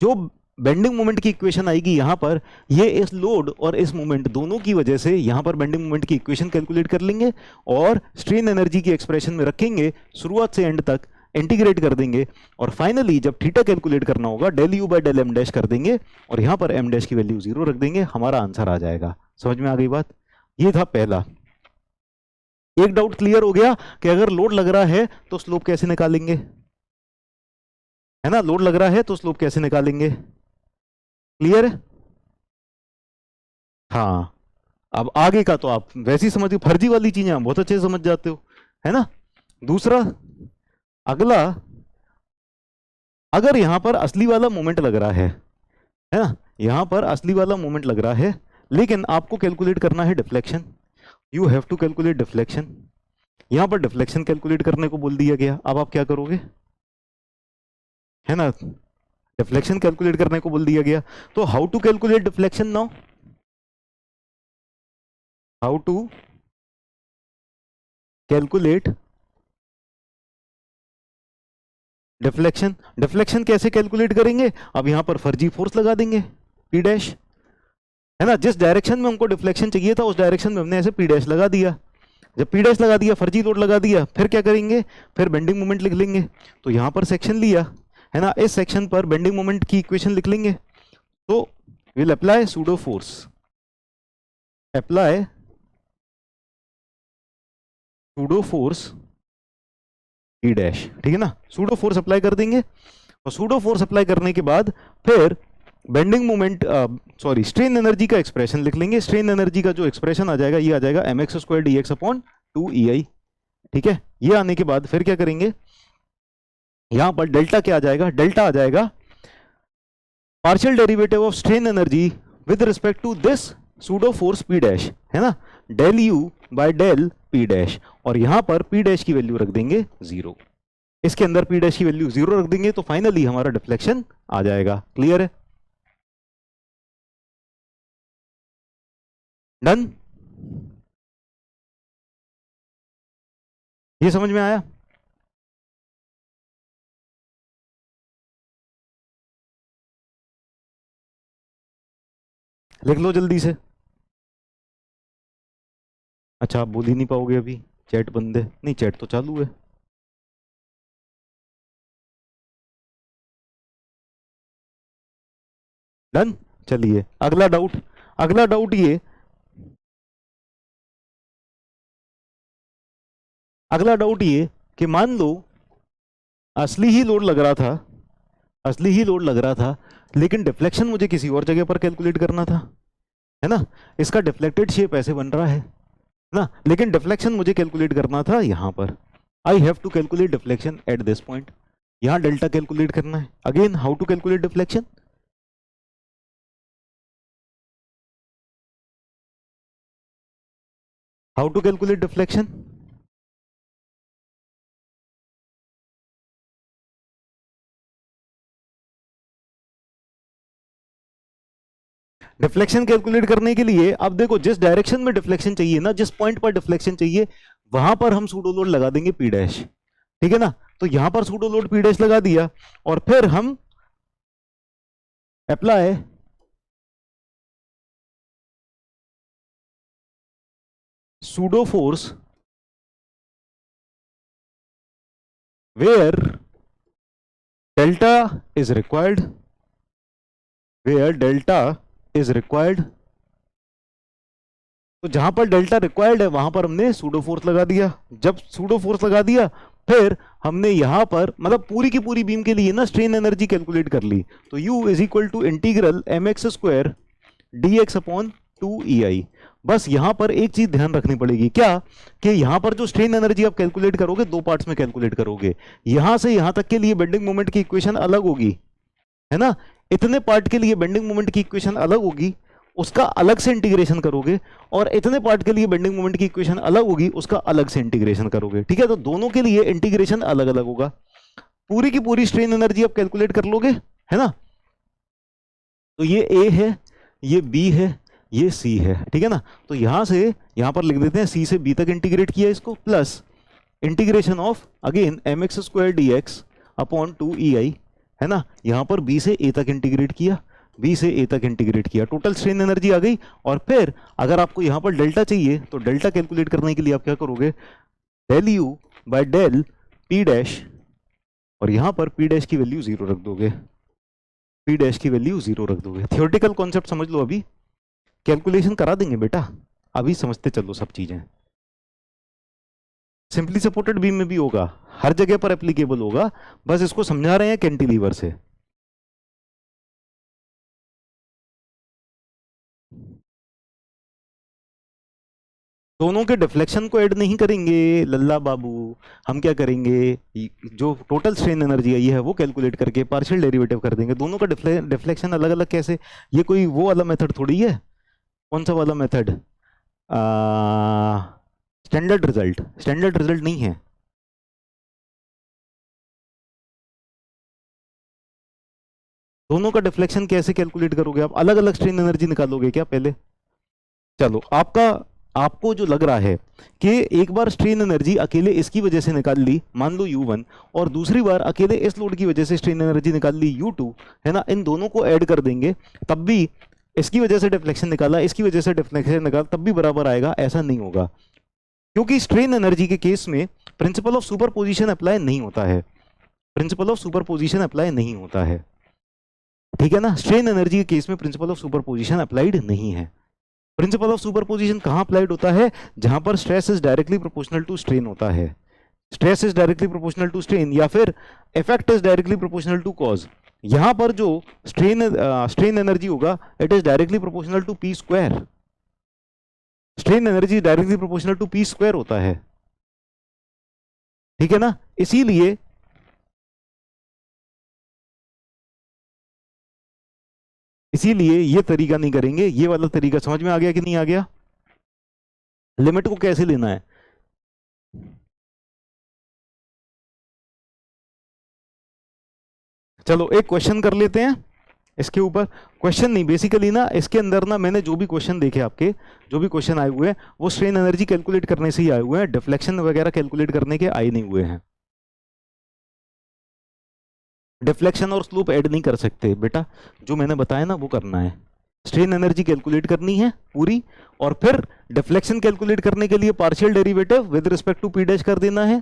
जो बेंडिंग मोमेंट की इक्वेशन आएगी यहाँ पर, ये इस लोड और इस मोमेंट दोनों की वजह से यहाँ पर बेंडिंग मोमेंट की इक्वेशन कैलकुलेट कर लेंगे और स्ट्रेन एनर्जी की एक्सप्रेशन में रखेंगे, शुरुआत से एंड तक इंटीग्रेट कर देंगे और फाइनली जब थीटा कैलकुलेट करना होगा del U by del M dash कर देंगे और यहाँ पर एम डैश की वैल्यू 0 रख देंगे, हमारा आंसर आ जाएगा। समझ में आ गई बात? ये था पहला। एक डाउट क्लियर हो गया कि अगर लोड लग रहा है तो स्लोप कैसे निकालेंगे, है ना? लोड लग रहा है तो स्लोप कैसे निकालेंगे? क्लियर है? हाँ, अब आगे का तो आप वैसे ही समझ, फर्जी वाली चीजें आप बहुत अच्छे से समझ जाते हो, है ना? दूसरा, अगला, अगर यहां पर असली वाला मोमेंट लग रहा है ना, यहां पर असली वाला मोमेंट लग रहा है, लेकिन आपको कैलकुलेट करना है deflection, you have to calculate deflection. यहां पर डिफ्लेक्शन कैलकुलेट करने को बोल दिया गया, अब आप क्या करोगे, है ना? डिफ्लेक्शन कैलकुलेट करने को बोल दिया गया, तो how to calculate deflection now, how to calculate deflection. Deflection कैसे कैलकुलेट करेंगे? अब यहां पर फर्जी फोर्स लगा देंगे पी डैश, है ना? जिस डायरेक्शन में हमको डिफ्लेक्शन चाहिए था उस डायरेक्शन में हमने ऐसे पी डैश लगा दिया। जब पी डैश लगा दिया, फर्जी लोड लगा दिया, फिर क्या करेंगे, फिर बेंडिंग मोमेंट लिख लेंगे। तो यहां पर सेक्शन लिया, है ना, इस सेक्शन पर बेंडिंग मोमेंट की इक्वेशन लिख लेंगे। तो will apply pseudo force, apply pseudo force E dash, ठीक है ना? सूडो फोर्स अप्लाई कर देंगे और सूडो फोर्स अप्लाई करने के बाद फिर bending moment, sorry, strain energy का एक्सप्रेशन लिख लेंगे। स्ट्रेन एनर्जी का जो एक्सप्रेशन आ जाएगा, ये आ जाएगा mx² dx अपॉन 2EI, ठीक है? ये आने के बाद फिर क्या करेंगे, यहां पर डेल्टा क्या आ जाएगा, डेल्टा आ जाएगा partial derivative of strain energy with respect to this pseudo force P dash, है ना, del U by del P dash, और यहां पर पी डैश की वैल्यू रख देंगे 0। इसके अंदर पी डैश की वैल्यू 0 रख देंगे तो फाइनली हमारा डिफ्लेक्शन आ जाएगा। क्लियर है? डन? ये समझ में आया? लिख लो जल्दी से। अच्छा, आप बोल ही नहीं पाओगे अभी, चैट बंद है? नहीं, चैट तो चालू है। डन? चलिए अगला डाउट, अगला डाउट ये, अगला डाउट ये कि मान लो असली ही लोड लग रहा था, असली ही लोड लग रहा था, लेकिन डिफ्लेक्शन मुझे किसी और जगह पर कैलकुलेट करना था, है ना? इसका डिफ्लेक्टेड शेप ऐसे बन रहा है ना, लेकिन डिफ्लेक्शन मुझे कैलकुलेट करना था यहां पर। I have to calculate deflection at this point. यहां डेल्टा कैलकुलेट करना है। Again, how to calculate deflection? How to calculate deflection? Deflection calculate करने के लिए अब देखो, जिस डायरेक्शन में डिफ्लेक्शन चाहिए ना, जिस पॉइंट पर डिफ्लेक्शन चाहिए, वहां पर हम सूडो लोड लगा देंगे पी डैश, ठीक है ना? तो यहां पर सूडो लोड पी डैश लगा दिया और फिर हम apply pseudo force where delta is required, where delta is required। तो जहां पर डेल्टा रिक्वायर्ड है वहां पर हमने सूडो फोर्स लगा दिया। जब सूडो फोर्स लगा दिया फिर हमने यहां पर, मतलब पूरी की पूरी बीम के लिए ना, स्ट्रेन एनर्जी कैलकुलेट कर ली। तो U is equal to integral mx² dx upon 2EI। बस यहां पर एक चीज ध्यान रखनी पड़ेगी, क्या, कि यहां पर जो स्ट्रेन एनर्जी आप कैलकुलेट करोगे दो पार्ट्स में कैलकुलेट करोगे। यहां से यहां तक के लिए बेंडिंग मोमेंट की इक्वेशन अलग होगी, है ना? इतने पार्ट के लिए बेंडिंग मोमेंट की इक्वेशन अलग होगी, उसका अलग से इंटीग्रेशन करोगे, और इतने पार्ट के लिए बेंडिंग मोमेंट की इक्वेशन अलग होगी, उसका अलग से इंटीग्रेशन करोगे, ठीक है? तो दोनों के लिए इंटीग्रेशन अलग अलग होगा। पूरी की पूरी स्ट्रेन एनर्जी आप कैलकुलेट कर लोगे, है ना? तो ये A है, ये B है, ये C है, ठीक है ना? तो यहां से यहां पर लिख देते हैं C से B तक इंटीग्रेट किया इसको, plus integration of again mx² dx upon 2EI, है ना? यहां पर B से A तक इंटीग्रेट किया, बी से ए तक इंटीग्रेट किया, टोटल स्ट्रेन एनर्जी आ गई। और फिर अगर आपको यहां पर डेल्टा चाहिए तो डेल्टा कैलकुलेट करने के लिए आप क्या करोगे, del U by del P dash, और यहां पर पी डैश की वैल्यू 0 रख दोगे, पी डैश की वैल्यू 0 रख दोगे। थियोरेटिकल कॉन्सेप्ट समझ लो, अभी कैलकुलेशन करा देंगे बेटा, अभी समझते चलो सब चीजें। सिंपली सपोर्टेड बीम में भी होगा, हर जगह पर एप्लीकेबल होगा, बस इसको समझा रहे हैं कैंटिलीवर से। दोनों के डिफ्लेक्शन को ऐड नहीं करेंगे लल्ला बाबू, हम क्या करेंगे, जो टोटल स्ट्रेन एनर्जी आई है वो कैलकुलेट करके पार्शियल डेरिवेटिव कर देंगे। दोनों का डिफ्लेक्शन अलग अलग कैसे, ये कोई वो वाला मेथड थोड़ी है। कौन सा वाला method, standard result, standard result नहीं है। दोनों का डिफ्लेक्शन कैसे कैलकुलेट करोगे आप, अलग अलग स्ट्रेन एनर्जी निकालोगे क्या पहले। चलो आपको जो लग रहा है कि एक बार स्ट्रेन एनर्जी अकेले इसकी वजह से निकाल ली, मान लो U1, और दूसरी बार अकेले इस लोड की वजह से स्ट्रेन एनर्जी निकाल ली U2, है ना, इन दोनों को ऐड कर देंगे तब भी इसकी वजह से डिफ्लेक्शन निकाला, इसकी वजह से डिफ्लेक्शन निकाला, तब भी बराबर आएगा, ऐसा नहीं होगा। क्योंकि स्ट्रेन एनर्जी के केस में प्रिंसिपल ऑफ सुपरपोजिशन अप्लाई नहीं होता है, प्रिंसिपल ऑफ सुपरपोजिशन अप्लाई नहीं होता है, ठीक है ना। स्ट्रेन एनर्जी के केस में प्रिंसिपल ऑफ सुपरपोजिशन अप्लाइड नहीं है। प्रिंसिपल ऑफ सुपरपोजिशन कहां अप्लाइड होता है, जहां पर stress is directly proportional to strain होता है, stress is directly proportional to strain, या फिर effect is directly proportional to cause. यहां पर जो स्ट्रेन एनर्जी होगा it is directly proportional to P square, strain energy directly proportional to P square होता है, ठीक है ना। इसीलिए ये तरीका नहीं करेंगे, ये वाला तरीका समझ में आ गया कि नहीं आ गया, लिमिट को कैसे लेना है। चलो एक क्वेश्चन कर लेते हैं इसके ऊपर, क्वेश्चन नहीं बेसिकली ना, इसके अंदर ना मैंने जो भी क्वेश्चन देखे आपके, जो भी क्वेश्चन आए हुए हैं वो स्ट्रेन एनर्जी कैलकुलेट करने से ही आए हुए हैं, डिफ्लेक्शन वगैरह कैलकुलेट करने के आए नहीं हुए हैं। डिफ्लेक्शन और स्लोप ऐड नहीं कर सकते बेटा, जो मैंने बताया ना वो करना है। स्ट्रेन एनर्जी कैलकुलेट करनी है पूरी, और फिर डिफ्लेक्शन कैलकुलेट करने के लिए partial derivative with respect to P dash कर देना है,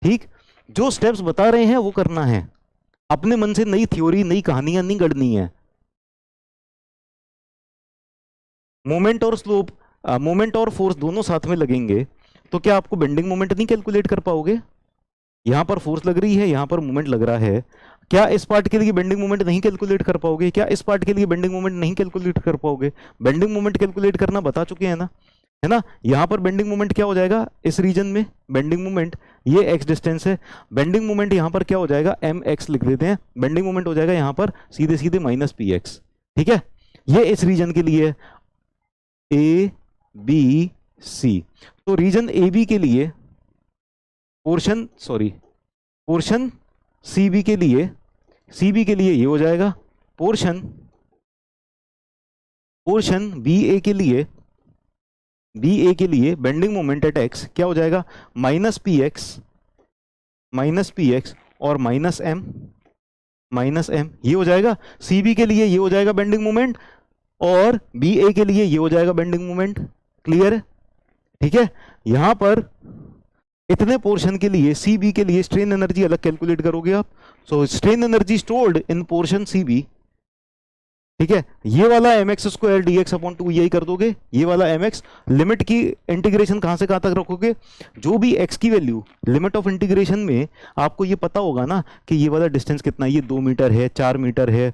ठीक। जो स्टेप्स बता रहे हैं वो करना है, अपने मन से नई थ्योरी नई कहानियां नहीं गढ़नी है। मोमेंट और स्लोप, मोमेंट और फोर्स दोनों साथ में लगेंगे तो क्या आपको बेंडिंग मोमेंट नहीं कैलकुलेट कर पाओगे। यहां पर फोर्स लग रही है, यहां पर मोमेंट लग रहा है, क्या इस पार्ट के लिए बेंडिंग मोमेंट नहीं कैलकुलेट कर पाओगे, क्या इस पार्ट के लिए बेंडिंग मोमेंट नहीं कैलकुलेट कर पाओगे। बेंडिंग मोमेंट कैलकुलेट करना बता चुके हैं ना, है ना। यहां पर बेंडिंग मोमेंट क्या हो जाएगा, इस रीजन में बेंडिंग मोमेंट, ये एक्स डिस्टेंस है, बेंडिंग मोमेंट यहां पर क्या हो जाएगा, एम एक्स लिख देते हैं, बेंडिंग मोमेंट हो जाएगा यहां पर सीधे सीधे माइनस पी एक्स, ठीक है। ये इस रीजन के लिए ए बी सी, तो रीजन ए बी के लिए पोर्शन सीबी के लिए, सीबी के लिए ये हो जाएगा, पोर्शन बी ए के लिए, बेंडिंग मोमेंट एट एक्स क्या हो जाएगा, माइनस पी एक्स और माइनस एम, ये हो जाएगा। सीबी के लिए ये हो जाएगा बेंडिंग मोमेंट, और बी ए के लिए ये हो जाएगा बेंडिंग मोमेंट, क्लियर है, ठीक है। यहां पर इतने पोर्शन के लिए सीबी के लिए स्ट्रेन एनर्जी अलग कैलकुलेट करोगे आप, so strain energy stored in portion CB, ठीक है। ये वाला M x square D x upon 2 यही कर दोगे, ये वाला एम एक्स, लिमिट की इंटीग्रेशन कहां से कहां तक रखोगे, जो भी एक्स की वैल्यू लिमिट ऑफ इंटीग्रेशन में आपको ये पता होगा ना कि ये वाला डिस्टेंस कितना है, ये 2 मीटर है, 4 मीटर है,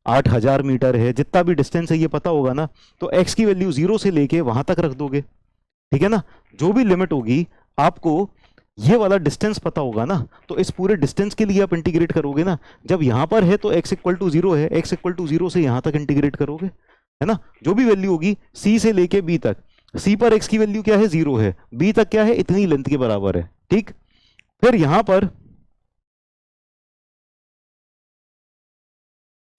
8000 मीटर है, जितना भी डिस्टेंस है ये पता होगा ना, तो एक्स की वैल्यू 0 से लेके वहां तक रख दोगे, ठीक है ना। जो भी लिमिट होगी आपको ये वाला डिस्टेंस पता होगा ना, तो इस पूरे डिस्टेंस के लिए आप इंटीग्रेट करोगे ना, जब यहां पर है तो x इक्वल टू 0 है, x इक्वल टू 0 से यहां तक इंटीग्रेट करोगे, है ना। जो भी वैल्यू होगी c से लेके b तक, c पर x की वैल्यू क्या है 0 है, b तक क्या है इतनी लेंथ के बराबर है, ठीक। फिर यहां पर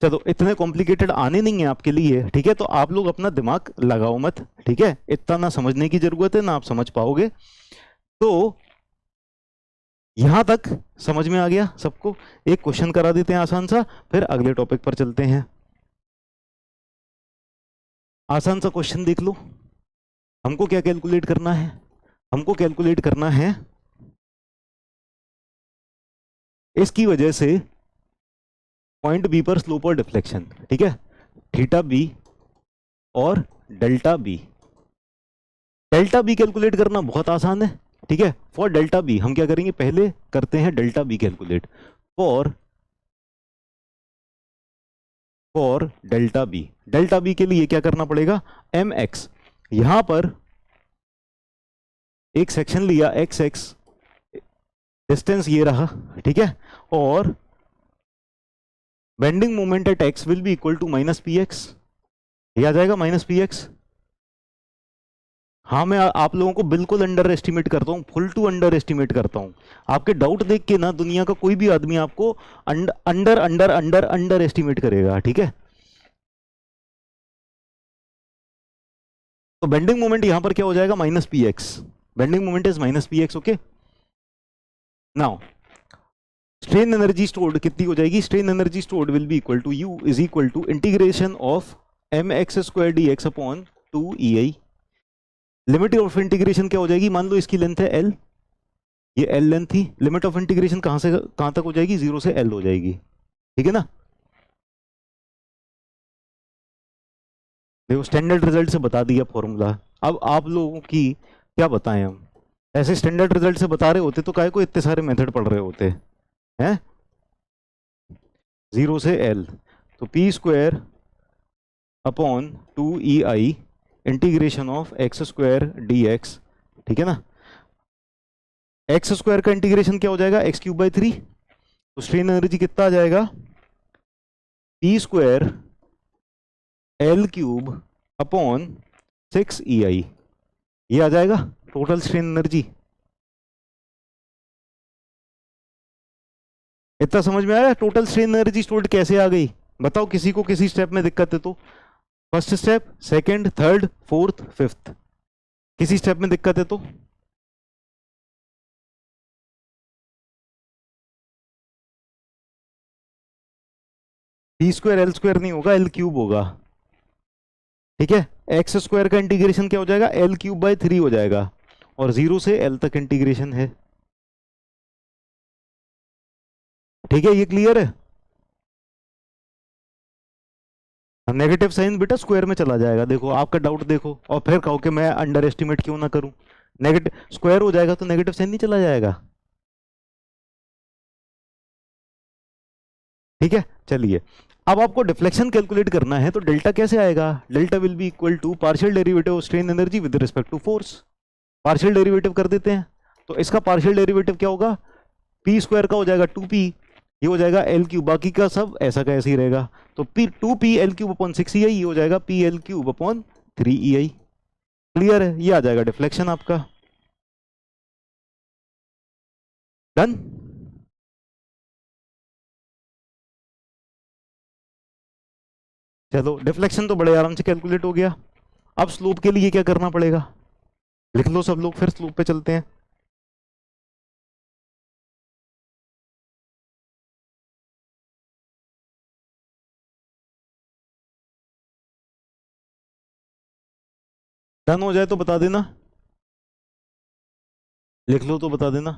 चलो इतने कॉम्प्लिकेटेड आने नहीं है आपके लिए, ठीक है, तो आप लोग अपना दिमाग लगाओ मत, ठीक है, इतना ना समझने की जरूरत है ना आप समझ पाओगे। तो यहां तक समझ में आ गया सबको, एक क्वेश्चन करा देते हैं आसान सा, फिर अगले टॉपिक पर चलते हैं। आसान सा क्वेश्चन देख लो। हमको क्या कैलकुलेट करना है? हमको कैलकुलेट करना है इसकी वजह से पॉइंट बी पर स्लोप और डिफ्लेक्शन, ठीक है, थीटा बी और delta B. Delta B calculate करना बहुत आसान है, ठीक है। फॉर डेल्टा बी हम क्या करेंगे, पहले करते हैं delta B calculate. For delta B के लिए क्या करना पड़ेगा, एम एक्स, यहां पर एक सेक्शन लिया एक्स एक्स, डिस्टेंस ये रहा, ठीक है, और bending moment at x will be equal to minus P x, ये आ जाएगा माइनस पी एक्स। हाँ मैं आप लोगों को बिल्कुल अंडर एस्टिमेट करता हूँ, फुल टू अंडर एस्टिमेट करता हूँ। आपके डाउट देख के ना दुनिया का कोई भी आदमी आपको under under under under estimate करेगा, ठीक है। तो बेंडिंग मोमेंट यहां पर क्या हो जाएगा, minus P x, bending moment is minus P x, okay. Now strain energy stored कितनी हो जाएगी, strain energy stored will be equal to U is equal to integration of M x square D x upon 2 EI। Limit of integration क्या हो जाएगी, मान लो इसकी length है L, ये L लेंथ थी, लिमिट ऑफ इंटीग्रेशन कहां से कहां तक हो जाएगी, 0 से L हो जाएगी, ठीक है ना। देखो स्टैंडर्ड रिजल्ट से बता दिया फॉर्मूला, अब आप लोगों की क्या बताएं हम, ऐसे स्टैंडर्ड रिजल्ट से बता रहे होते तो काहे को इतने सारे मेथड पढ़ रहे होते हैं। 0 से L, तो P square upon 2 EI integration of x square D x, ठीक है ना। एक्स स्क्वायर का इंटीग्रेशन क्या हो जाएगा, x³/3, तो स्ट्रेन एनर्जी कितना आ जाएगा, P square L³ upon 6 EI, ये आ जाएगा टोटल स्ट्रेन एनर्जी। इतना समझ में आया, टोटल स्ट्रेन एनर्जी स्टोर्ड कैसे आ गई, बताओ किसी को किसी स्टेप में दिक्कत है तो, first step, second, third, fourth, fifth, किसी स्टेप में दिक्कत है तो। पी स्क्वायर एल स्क्वायर नहीं होगा, L³ होगा, ठीक है। एक्स स्क्वायर का इंटीग्रेशन क्या हो जाएगा, L³/3 हो जाएगा, और 0 से L तक इंटीग्रेशन है, ठीक है, ये क्लियर है। नेगेटिव साइन बेटा स्क्वायर में चला जाएगा, देखो आपका डाउट देखो, और फिर कहो कि मैं अंडर एस्टिमेट क्यों ना करूं, नेगेटिव स्क्वायर हो जाएगा तो नेगेटिव साइन नहीं चला जाएगा, ठीक है। चलिए अब आपको डिफ्लेक्शन कैलकुलेट करना है, तो डेल्टा कैसे आएगा, delta will be equal to partial derivative of strain energy with respect to force. Partial derivative कर देते हैं, तो इसका पार्शियल डेरिवेटिव क्या होगा, पी स्क्वायर का हो जाएगा 2p, ये हो जाएगा L³, बाकी का सब ऐसा का ऐसे ही रहेगा, तो 2p L³ अपॉन 6 EI, ये हो जाएगा p L³ upon 3 EI। Clear है, ये आ जाएगा डिफ्लेक्शन आपका, डन। चलो डिफ्लेक्शन तो बड़े आराम से कैलकुलेट हो गया, अब स्लोप के लिए क्या करना पड़ेगा, लिख लो सब लोग, फिर स्लोप पे चलते हैं। डन हो जाए तो बता देना, लिख लो तो बता देना।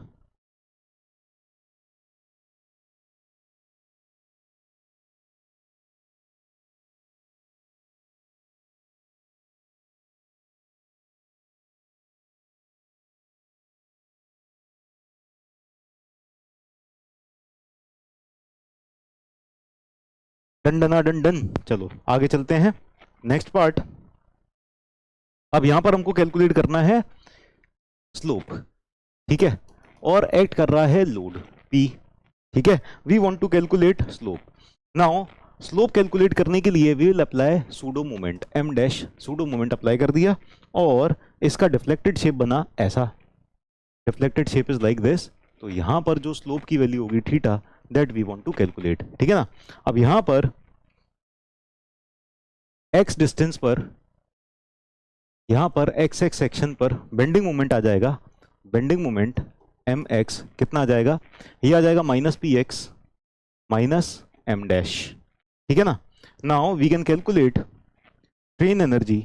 डन डना डन डन, चलो आगे चलते हैं, नेक्स्ट पार्ट। अब यहां पर हमको कैलकुलेट करना है स्लोप, ठीक है, और एक्ट कर रहा है लोड P, ठीक है। We want to calculate slope. Now slope calculate करने के लिए we will apply pseudo moment m dash, pseudo moment apply कर दिया, और इसका डिफ्लेक्टेड शेप बना ऐसा, deflected shape is like this. तो यहां पर जो स्लोप की वैल्यू होगी theta, that we want to calculate, ठीक है ना। अब यहां पर x डिस्टेंस पर, यहां पर x x सेक्शन पर बेंडिंग मोमेंट आ जाएगा, बेंडिंग मोमेंट mx कितना आ जाएगा, ये आ जाएगा minus P x minus m dash, ठीक है ना। Now we can calculate strain energy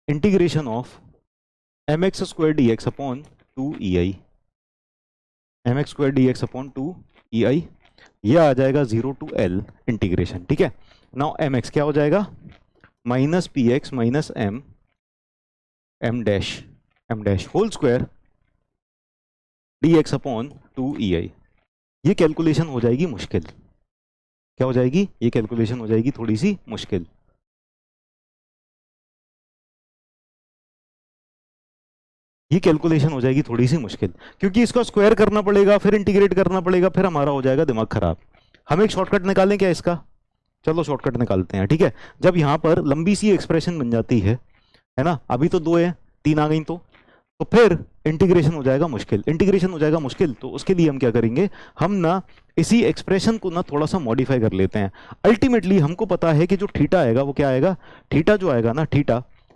integration of M x square D x upon 2 EI, M x square D x upon 2 EI, यह आ जाएगा 0 to L इंटीग्रेशन। ठीक है, now M x क्या हो जाएगा, minus P x minus M dash whole square D x upon 2 EI। ये calculation हो जाएगी मुश्किल, क्या हो जाएगी, ये कैलकुलेशन हो जाएगी थोड़ी सी मुश्किल। ये कैलकुलेशन हो जाएगी थोड़ी सी मुश्किल क्योंकि इसको स्क्वायर करना पड़ेगा, फिर इंटीग्रेट करना पड़ेगा, फिर हमारा हो जाएगा दिमाग खराब। हम एक शॉर्टकट निकालें क्या इसका, चलो शॉर्टकट निकालते हैं। ठीक है, जब यहां पर लंबी सी एक्सप्रेशन बन जाती है ना, अभी तो 2 है, 3 आ गई तो फिर इंटीग्रेशन हो जाएगा मुश्किल। इंटीग्रेशन हो जाएगा मुश्किल तो उसके लिए हम क्या करेंगे, हम ना इसी एक्सप्रेशन को ना थोड़ा सा मॉडिफाई कर लेते हैं। अल्टीमेटली हमको पता है कि जो थीटा आएगा वो क्या आएगा, थीटा जो आएगा ना,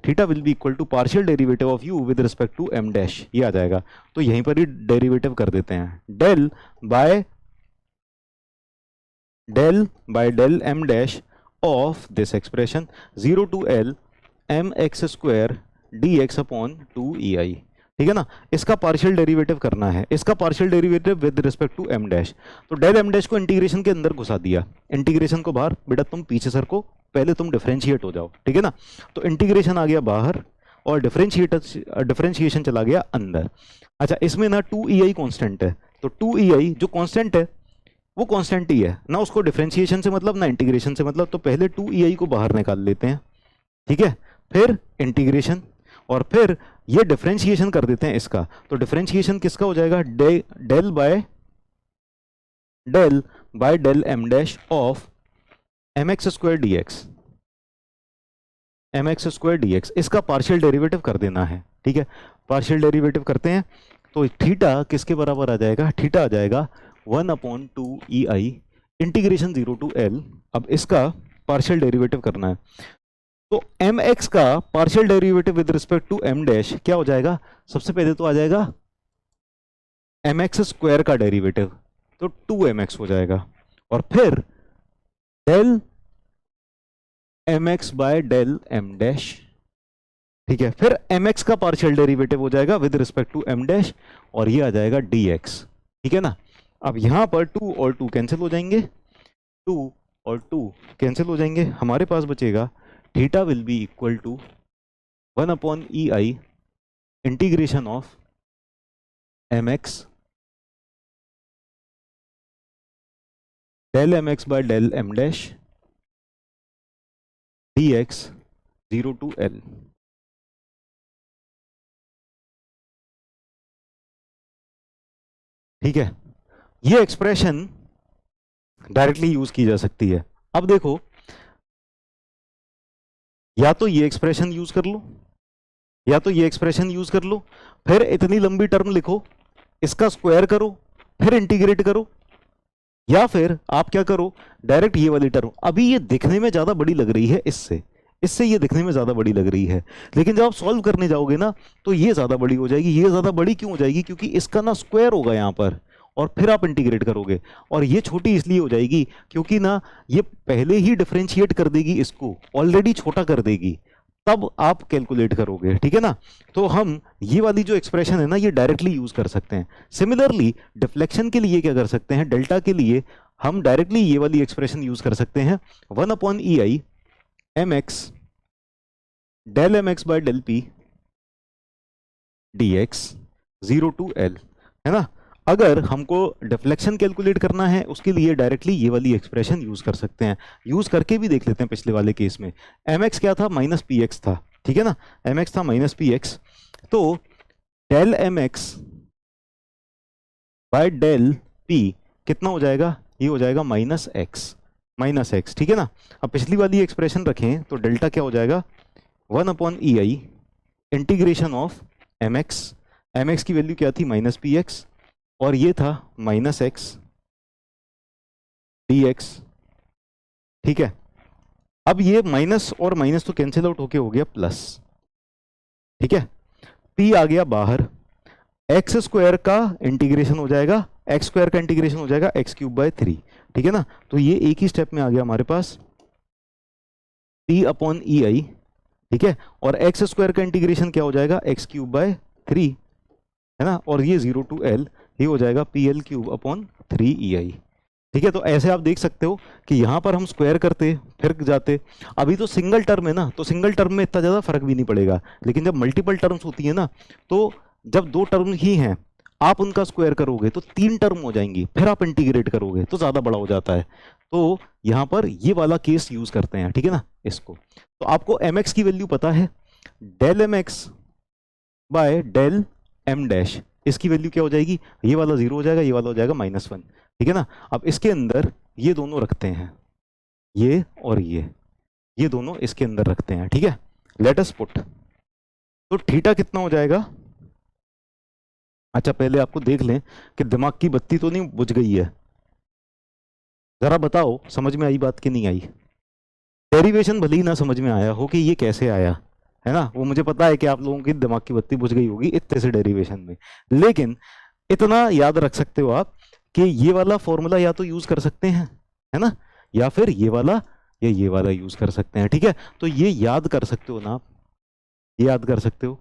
theta will be equal to partial derivative of U with respect to M dash, ये आ जाएगा। तो यहीं पर ही डेरिवेटिव कर देते हैं, del by del M dash of this expression 0 to L M x square D x upon 2 EI। ठीक है ना, इसका पार्शियल डेरिवेटिव करना है, इसका partial derivative with respect to M dash. तो डेल एम डैश को इंटीग्रेशन के अंदर घुसा दिया, इंटीग्रेशन को बाहर, बेटा तुम पीछे सर को, पहले तुम डिफरेंशिएट हो जाओ। ठीक है ना, तो इंटीग्रेशन आ गया बाहर और डिफरेंशिएशन चला गया अंदर। अच्छा, इसमें ना 2 EI कॉन्स्टेंट है, तो 2 EI जो कॉन्स्टेंट है वो कॉन्स्टेंट ही है ना, उसको डिफरेंशिएशन से मतलब ना इंटीग्रेशन से मतलब। तो पहले 2 EI को बाहर निकाल लेते हैं, ठीक है, फिर इंटीग्रेशन और फिर ये डिफरेंशिएशन कर देते हैं इसका। तो डिफरेंशिएशन किसका हो जाएगा, del by del M dash of M x square D x, इसका पार्शियल डेरिवेटिव कर देना है। ठीक है, पार्शियल डेरिवेटिव करते हैं तो थीटा किसके बराबर आ जाएगा, थीटा आ जाएगा 1/2 EI इंटीग्रेशन 0 to L। अब इसका पार्शियल डेरिवेटिव करना है, तो एम एक्स का partial derivative with respect to M dash क्या हो जाएगा, सबसे पहले तो आ जाएगा एम एक्स स्क्वायर का डेरिवेटिव, तो 2mx हो जाएगा, और फिर del M x by del M dash. ठीक है, फिर एम एक्स का पार्शियल डेरिवेटिव हो जाएगा with respect to M dash, और ये आ जाएगा dx। ठीक है ना, अब यहां पर 2 और 2 कैंसिल हो जाएंगे, 2 और 2 कैंसिल हो जाएंगे, हमारे पास बचेगा theta will be equal to 1/EI integration of M x del M x by del M dash dx 0 to L। ठीक है, ये एक्सप्रेशन डायरेक्टली यूज की जा सकती है। अब देखो, या तो ये एक्सप्रेशन यूज कर लो, या तो ये एक्सप्रेशन यूज कर लो, फिर इतनी लंबी टर्म लिखो, इसका स्क्वायर करो, फिर इंटीग्रेट करो, या फिर आप क्या करो, डायरेक्ट ये वाली टर्म, अभी ये दिखने में ज्यादा बड़ी लग रही है इससे ये दिखने में ज्यादा बड़ी लग रही है, लेकिन जब आप सॉल्व करने जाओगे ना तो ये ज्यादा बड़ी हो जाएगी। ये ज्यादा बड़ी क्यों हो जाएगी, क्योंकि इसका ना स्क्वायर होगा यहां पर, और फिर आप इंटीग्रेट करोगे, और ये छोटी इसलिए हो जाएगी क्योंकि ना ये पहले ही डिफरेंशिएट कर देगी, इसको ऑलरेडी छोटा कर देगी, तब आप कैलकुलेट करोगे। ठीक है ना, तो हम ये वाली जो एक्सप्रेशन है ना, ये डायरेक्टली यूज कर सकते हैं। सिमिलरली डिफ्लेक्शन के लिए क्या कर सकते हैं, डेल्टा के लिए हम डायरेक्टली ये वाली एक्सप्रेशन यूज कर सकते हैं, 1/EI M x del M x by del P dx 0 to L, है ना। अगर हमको डिफ्लेक्शन कैलकुलेट करना है उसके लिए डायरेक्टली ये वाली एक्सप्रेशन यूज कर सकते हैं। यूज करके भी देख लेते हैं, पिछले वाले केस में mx क्या था, -px था। ठीक है ना, mx था -px, तो del mx by del p कितना हो जाएगा, ये हो जाएगा -x। ठीक है ना, अब पिछली वाली एक्सप्रेशन रखें तो डेल्टा क्या हो जाएगा, 1/EI इंटीग्रेशन ऑफ mx की वैल्यू क्या थी, -px, और ये था -x dx। ठीक है, अब ये माइनस और माइनस तो कैंसिल आउट होके हो गया प्लस। ठीक है, p आ गया बाहर, एक्स स्क्वायर का इंटीग्रेशन हो जाएगा, एक्स स्क्वायर का इंटीग्रेशन हो जाएगा x³ 3। ठीक है ना, तो ये एक ही स्टेप में आ गया हमारे पास, p/EI ठीक है, और एक्स स्क्वायर का इंटीग्रेशन क्या हो जाएगा, एक्स क्यूब बाय 3, है ना, और ये 0 टू एल, ये हो जाएगा पी एल क्यूब अपॉन 3 ई आई। ठीक है, तो ऐसे आप देख सकते हो कि यहाँ पर हम स्क्वायर करते फिर जाते, अभी तो सिंगल टर्म है ना, तो सिंगल टर्म में इतना ज़्यादा फर्क भी नहीं पड़ेगा, लेकिन जब मल्टीपल टर्म्स होती है ना, तो जब 2 टर्म ही हैं आप उनका स्क्वायर करोगे तो 3 टर्म हो जाएंगी, फिर आप इंटीग्रेट करोगे तो ज़्यादा बड़ा हो जाता है। तो यहाँ पर ये वाला केस यूज़ करते हैं, ठीक है ना, इसको। तो आपको एम एक्स की वैल्यू पता है, del M x by del M dash, इसकी वैल्यू क्या हो जाएगी, ये वाला 0 हो जाएगा, ये वाला हो जाएगा -1, ठीक है ना। अब इसके अंदर ये दोनों रखते हैं, ये और ये दोनों इसके अंदर रखते हैं, ठीक है। लेट अस पुट, तो थीटा कितना हो जाएगा, अच्छा पहले आपको देख लें कि दिमाग की बत्ती तो नहीं बुझ गई है, जरा बताओ समझ में आई बात कि नहीं आई। डेरिवेशन भले ही ना समझ में आया हो कि ये कैसे आया, है ना, वो मुझे पता है कि आप लोगों की दिमाग की बत्ती बुझ गई होगी इतने से डेरिवेशन में, लेकिन इतना याद रख सकते हो आप कि ये वाला फॉर्मूला या तो यूज कर सकते हैं, है ना, या फिर ये वाला या ये वाला यूज कर सकते हैं, ठीक है। तो ये याद कर सकते हो ना आप, ये याद कर सकते हो,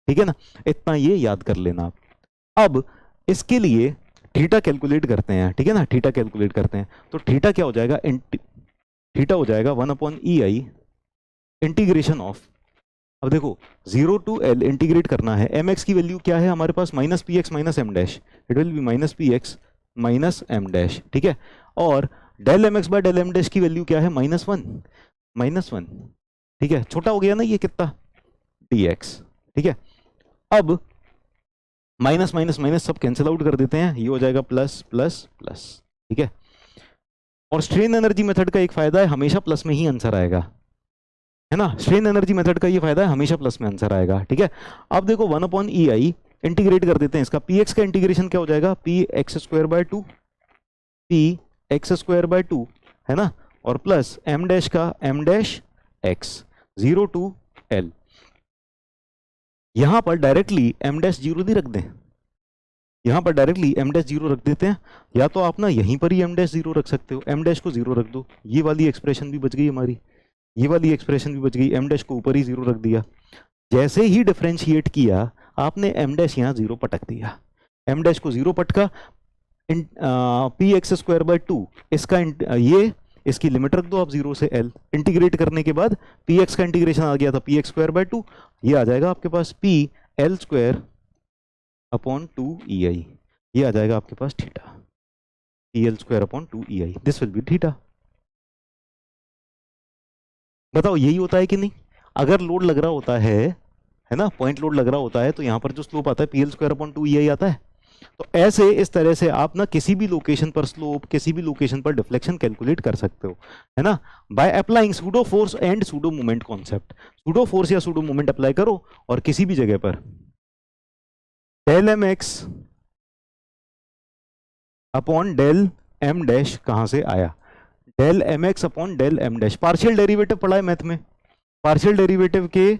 ठीक है ना, इतना ये याद कर लेना आप। अब इसके लिए थीटा कैलकुलेट करते हैं, ठीक है ना, थीटा कैलकुलेट करते हैं, तो थीटा क्या हो जाएगा, थीटा हो जाएगा 1/EI इंटीग्रेशन ऑफ, अब देखो 0 टू एल इंटीग्रेट करना है, एम एक्स की वैल्यू क्या है हमारे पास, -px minus M dash, it will be -px minus M dash, ठीक है। और del M x by del M dash की वैल्यू क्या है, -1, ठीक है, छोटा हो गया ना ये कितना, dx, ठीक है। अब माइनस माइनस माइनस सब कैंसिल आउट कर देते हैं, ये हो जाएगा प्लस प्लस प्लस, ठीक है। और स्ट्रेन एनर्जी मेथड का एक फायदा है, हमेशा प्लस में ही आंसर आएगा, है ना, स्ट्रेन एनर्जी मेथड का ये फायदा है, हमेशा प्लस में आंसर आएगा, ठीक है। अब देखो 1/EI इंटीग्रेट कर देते हैं इसका, पी एक्स का इंटीग्रेशन क्या हो जाएगा, पी एक्स स्क्वायर बाय 2, है ना, और प्लस एम डैश का M dash x 0 to L, यहां पर डायरेक्टली एम डैश 0 नहीं रख दें, यहां पर डायरेक्टली एम डैश 0 रख देते हैं, या तो आप ना यहीं पर ही एम डैश 0 रख सकते हो, एम डैश को 0 रख दो, ये वाली एक्सप्रेशन भी बच गई हमारी, ये वाली एक्सप्रेशन भी बच गई, एम डैश को ऊपर ही 0 रख दिया, जैसे ही डिफरेंशिएट किया आपने एम डैश यहाँ 0 पटक दिया, एम डैश को 0 पटका, पी एक्स स्क्वायर बाय 2 इसका ये इसकी लिमिट रख दो आप 0 से l, इंटीग्रेट करने के बाद पी एक्स का इंटीग्रेशन आ गया था पी एक्स स्क्वायर बाय 2, ये आ जाएगा आपके पास P L square upon 2EI, ये आ जाएगा आपके पास theta, P L square upon 2EI, this will be theta. बताओ यही होता है कि नहीं, अगर लोड लग रहा होता है ना, पॉइंट लोड लग रहा होता है, तो यहाँ पर जो स्लोप आता है P L square upon 2EI आता है। तो ऐसे इस तरह से आप ना किसी भी लोकेशन पर स्लोप, किसी भी लोकेशन पर डिफ्लेक्शन कैलकुलेट कर सकते हो, है ना, by applying pseudo force and pseudo moment concept. Pseudo force या सूडो मोमेंट अप्लाई करो और किसी भी जगह पर del M x upon del M dash कहां से आया, del M x upon del M dash, partial derivative पढ़ा है मैथ में, पार्शियल डेरिवेटिव के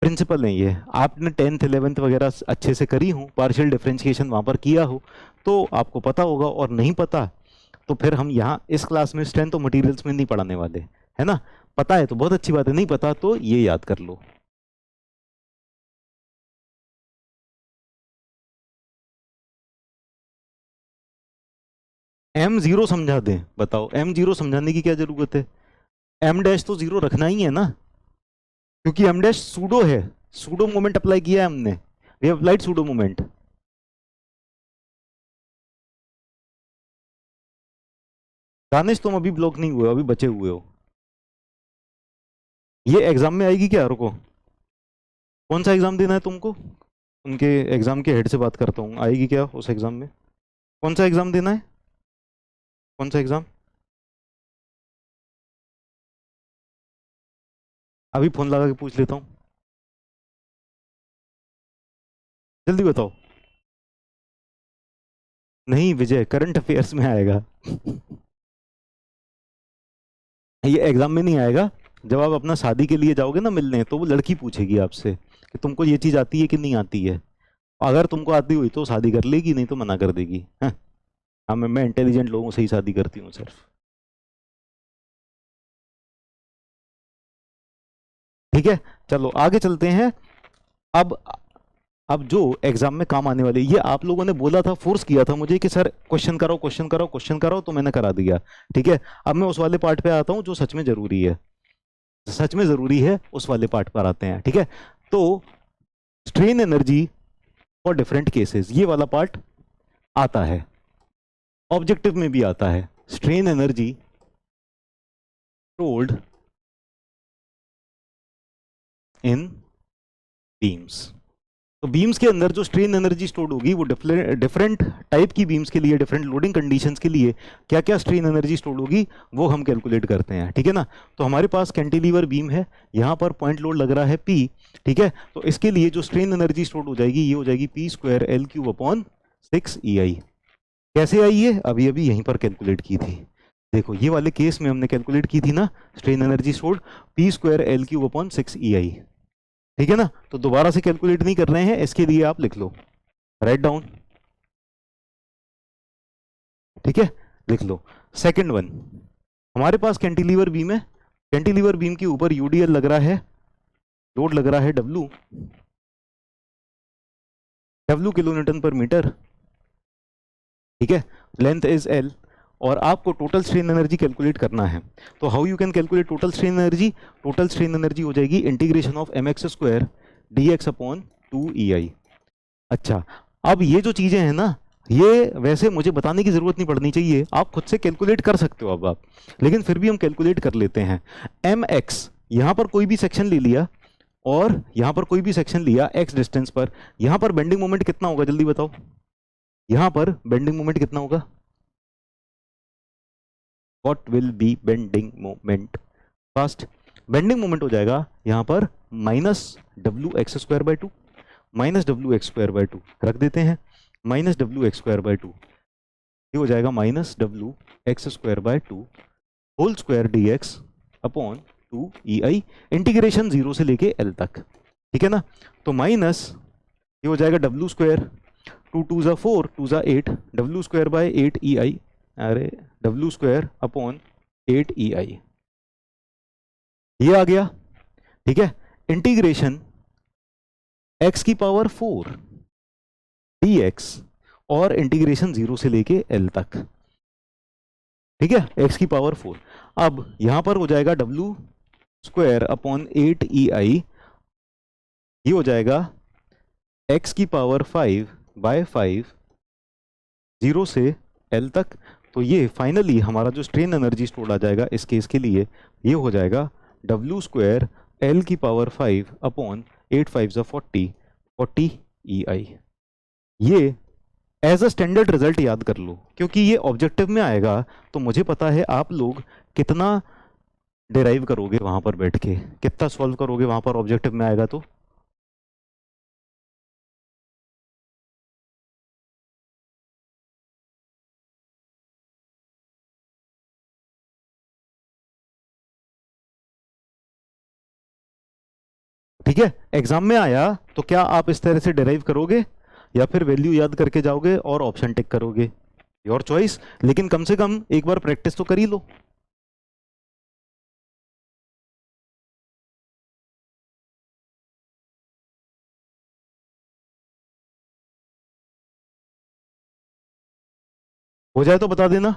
प्रिंसिपल नहीं है, आपने 10th 11th वगैरह अच्छे से करी हो, पार्शियल डिफरेंशिएशन वहां पर किया हो तो आपको पता होगा, और नहीं पता तो फिर हम यहाँ इस क्लास में स्ट्रेंथ ऑफ मटेरियल्स में नहीं पढ़ाने वाले, है ना, पता है तो बहुत अच्छी बात है, नहीं पता तो ये याद कर लो। m0 समझा दें, बताओ m0 समझाने की क्या जरूरत है, m डैश तो 0 रखना ही है ना, क्योंकि m डैश सूडो है, सूडो मोमेंट अप्लाई किया है हमने, we have applied pseudo moment. Danish तुम अभी ब्लॉक नहीं हुए हो, अभी बचे हुए हो, ये एग्जाम में आएगी क्या, रुको कौन सा एग्जाम देना है तुमको, उनके एग्जाम के हेड से बात करता हूँ, आएगी क्या उस एग्जाम में, कौन सा एग्जाम देना है, कौन सा एग्जाम, अभी फोन लगा के पूछ लेता हूँ, जल्दी बताओ। नहीं विजय, करंट अफेयर्स में आएगा ये एग्जाम में नहीं आएगा, जब आप अपना शादी के लिए जाओगे ना मिलने, तो वो लड़की पूछेगी आपसे कि तुमको ये चीज आती है कि नहीं आती है, अगर तुमको आती हुई तो शादी कर लेगी, नहीं तो मना कर देगी। हाँ, मैं इंटेलिजेंट लोगों से ही शादी करती हूँ सिर्फ। ठीक है, चलो आगे चलते हैं। अब जो एग्जाम में काम आने वाले, ये आप लोगों ने बोला था, फोर्स किया था मुझे कि सर क्वेश्चन कराओ क्वेश्चन कराओ क्वेश्चन कराओ, तो मैंने करा दिया। ठीक है, अब मैं उस वाले पार्ट पे आता हूं जो सच में जरूरी है, सच में जरूरी है, उस वाले पार्ट पर आते हैं। ठीक है, तो strain energy for different cases, ये वाला पार्ट आता है, ऑब्जेक्टिव में भी आता है। स्ट्रेन एनर्जी stored इन बीम्स, तो बीम्स के अंदर जो स्ट्रेन एनर्जी स्टोर्ड होगी वो डिफरेंट टाइप की बीम्स के लिए, डिफरेंट लोडिंग कंडीशंस के लिए क्या क्या स्ट्रेन एनर्जी स्टोर्ड होगी वो हम कैलकुलेट करते हैं। ठीक है ना, तो हमारे पास कैंटिलीवर बीम है, यहाँ पर पॉइंट लोड लग रहा है P। ठीक है, तो इसके लिए जो स्ट्रेन एनर्जी स्टोर्ड हो जाएगी ये हो जाएगी P² L³ अपॉन 6EI। कैसे आई है, अभी अभी यहीं पर कैलकुलेट की थी, देखो ये वाले केस में हमने कैलकुलेट की थी ना, strain energy stored P² L³ upon 6EI। ठीक है ना, तो दोबारा से कैलकुलेट नहीं कर रहे हैं, इसके लिए आप लिख लो, राइट डाउन। ठीक है, लिख लो। सेकंड वन, हमारे पास कैंटिलीवर बीम है, कैंटिलीवर बीम के ऊपर यूडीएल लग रहा है, लोड लग रहा है W किलो न्यूटन पर मीटर। ठीक है, लेंथ इज L, और आपको टोटल स्ट्रेन एनर्जी कैलकुलेट करना है। तो how you can calculate total strain energy, total strain energy हो जाएगी integration of mx² dx upon 2EI। अच्छा, अब ये जो चीजें हैं ना, ये वैसे मुझे बताने की जरूरत नहीं पड़नी चाहिए, आप खुद से कैलकुलेट कर सकते हो अब आप, लेकिन फिर भी हम कैलकुलेट कर लेते हैं। mx, यहां पर कोई भी सेक्शन ले लिया और यहां पर कोई भी सेक्शन लिया x डिस्टेंस पर, यहां पर बेंडिंग मोमेंट कितना होगा जल्दी बताओ, यहां पर बेंडिंग मोमेंट कितना होगा, what will be bending moment? First bending moment हो जाएगा यहाँ पर -WX²/2, -WX²/2 रख देते हैं, -WX²/2, ये हो जाएगा -WX²/2 whole square dx upon 2EI, integration 0 से लेके L तक। ठीक है ना, तो माइनस ये हो जाएगा W², 2 2 ज़ा 4, 2 ज़ा 8, W²/8EI, अरे W² अपॉन 8EI, ये आ गया। ठीक है, इंटीग्रेशन x की पावर 4 dx और इंटीग्रेशन 0 से लेके L तक। ठीक है, x की पावर 4, अब यहां पर हो जाएगा W² अपॉन 8EI, ये हो जाएगा x की पावर 5/5 0 से L तक। तो ये फाइनली हमारा जो स्ट्रेन एनर्जी स्टोर्ड आ जाएगा इस केस के लिए, ये हो जाएगा W² L की पावर 5 अपॉन 8 5 ज़ा 40 EI। ये एज अ स्टैंडर्ड रिजल्ट याद कर लो, क्योंकि ये ऑब्जेक्टिव में आएगा, तो मुझे पता है आप लोग कितना डिराइव करोगे वहां पर बैठ के, कितना सॉल्व करोगे वहां पर ऑब्जेक्टिव में आएगा। तो ठीक है, एग्जाम में आया तो क्या आप इस तरह से डिराइव करोगे या फिर वैल्यू याद करके जाओगे और ऑप्शन टिक करोगे, योर चॉइस, लेकिन कम से कम एक बार प्रैक्टिस तो कर ही लो। हो जाए तो बता देना,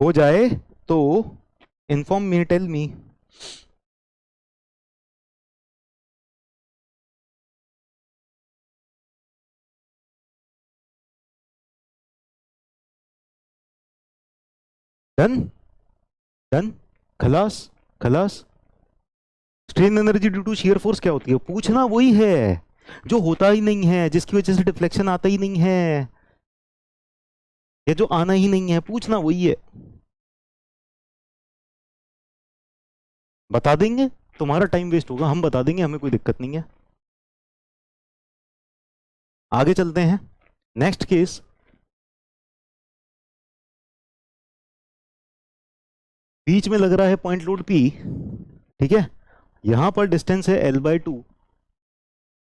हो जाए तो inform me, tell me. Done done, खलास खलास। Strain energy due to shear force क्या होती है, पूछना वही है जो होता ही नहीं है, जिसकी वजह से डिफ्लेक्शन आता ही नहीं है, या जो आना ही नहीं है, पूछना वही है। बता देंगे, तुम्हारा टाइम वेस्ट होगा, हम बता देंगे, हमें कोई दिक्कत नहीं है। आगे चलते हैं, नेक्स्ट केस। बीच में लग रहा है पॉइंट लोड P। ठीक है, यहां पर डिस्टेंस है L/2,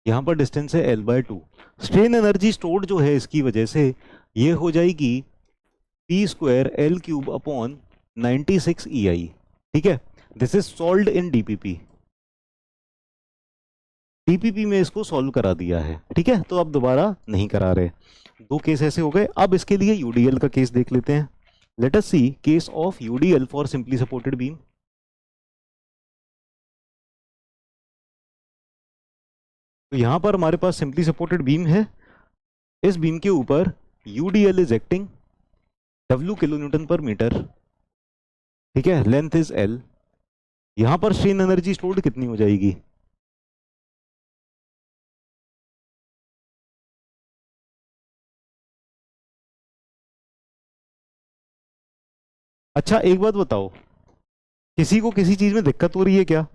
यहां पर डिस्टेंस है L/2। स्ट्रेन एनर्जी स्टोर्ड जो है इसकी वजह से ये हो जाएगी P² L³ अपॉन 96 EI। ठीक है, this is solved in DPP। TPP में इसको सॉल्व करा दिया है, ठीक है, तो अब दोबारा नहीं करा रहे। दो केस ऐसे हो गए। अब इसके लिए यूडीएल का केस देख लेते हैं। Let us see case of UDL for simply supported beam. तो यहां पर हमारे पास सिंपली सपोर्टेड बीम है, इस बीम के ऊपर UDL is acting, W kilo Newton पर मीटर, ठीक है, लेंथ इज L। यहां पर स्ट्रेन एनर्जी स्टोर्ड कितनी हो जाएगी? अच्छा एक बात बताओ, किसी को किसी चीज में दिक्कत हो रही है क्या?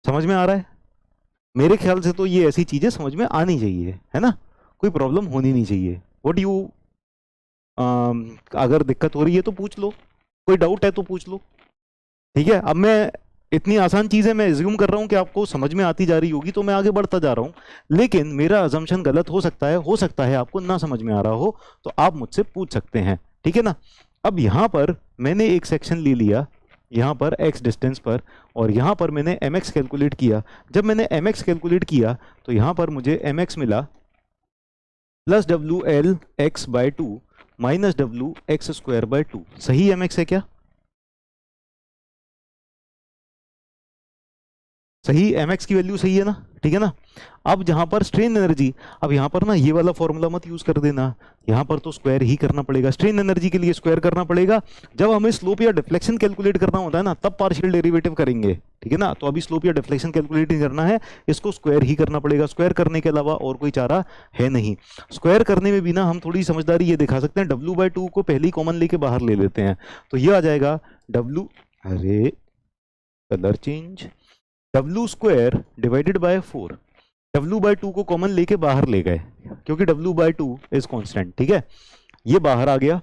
समझ में आ रहा है? मेरे ख्याल से तो ये ऐसी चीजें समझ में आनी चाहिए, है ना, कोई प्रॉब्लम होनी नहीं चाहिए। व्हाट यू, अगर दिक्कत हो रही है तो पूछ लो, कोई डाउट है तो पूछ लो, ठीक है। अब मैं, इतनी आसान चीज है, मैं एज्यूम कर रहा हूं कि आपको समझ में आती जा रही होगी, तो मैं आगे बढ़ता जा रहा हूं। लेकिन मेरा अजम्पशन गलत हो सकता है आपको ना समझ में आ रहा हो, तो आप मुझसे पूछ सकते हैं, ठीक है ना। अब यहां पर मैंने एक सेक्शन ले लिया, यहाँ पर x डिस्टेंस पर, और यहाँ पर मैंने mx कैलकुलेट किया। जब मैंने mx कैलकुलेट किया तो यहाँ पर मुझे mx मिला plus WL x by 2 minus W x square by 2। सही mx है क्या? सही, mx की वैल्यू सही है ना, ठीक है ना। अब जहां पर स्ट्रेन एनर्जी, अब यहां पर ना ये वाला फॉर्मूला मत यूज कर देना, यहां पर तो स्क्वायर ही करना पड़ेगा, स्ट्रेन एनर्जी के लिए स्क्वायर करना पड़ेगा। जब हमें स्लोप या डिफ्लेक्शन कैलकुलेट करना होता है ना, तब पार्शियल डेरिवेटिव करेंगे, ठीक है ना। तो अभी स्लोप या डिफ्लेक्शन कैलकुलेट नहीं करना है, इसको स्क्वायर ही करना पड़ेगा। स्क्वायर करने के अलावा और कोई चारा है नहीं। स्क्वायर करने में भी ना हम थोड़ी समझदारी ये दिखा सकते हैं, W/2 को पहले ही कॉमन लेके बाहर ले लेते हैं, तो ये आ जाएगा W, अरे colour change, W square divided by 4। W/2 को कॉमन लेके बाहर ले गए, क्योंकि W/2 इज कांस्टेंट, ठीक है, ये बाहर आ गया,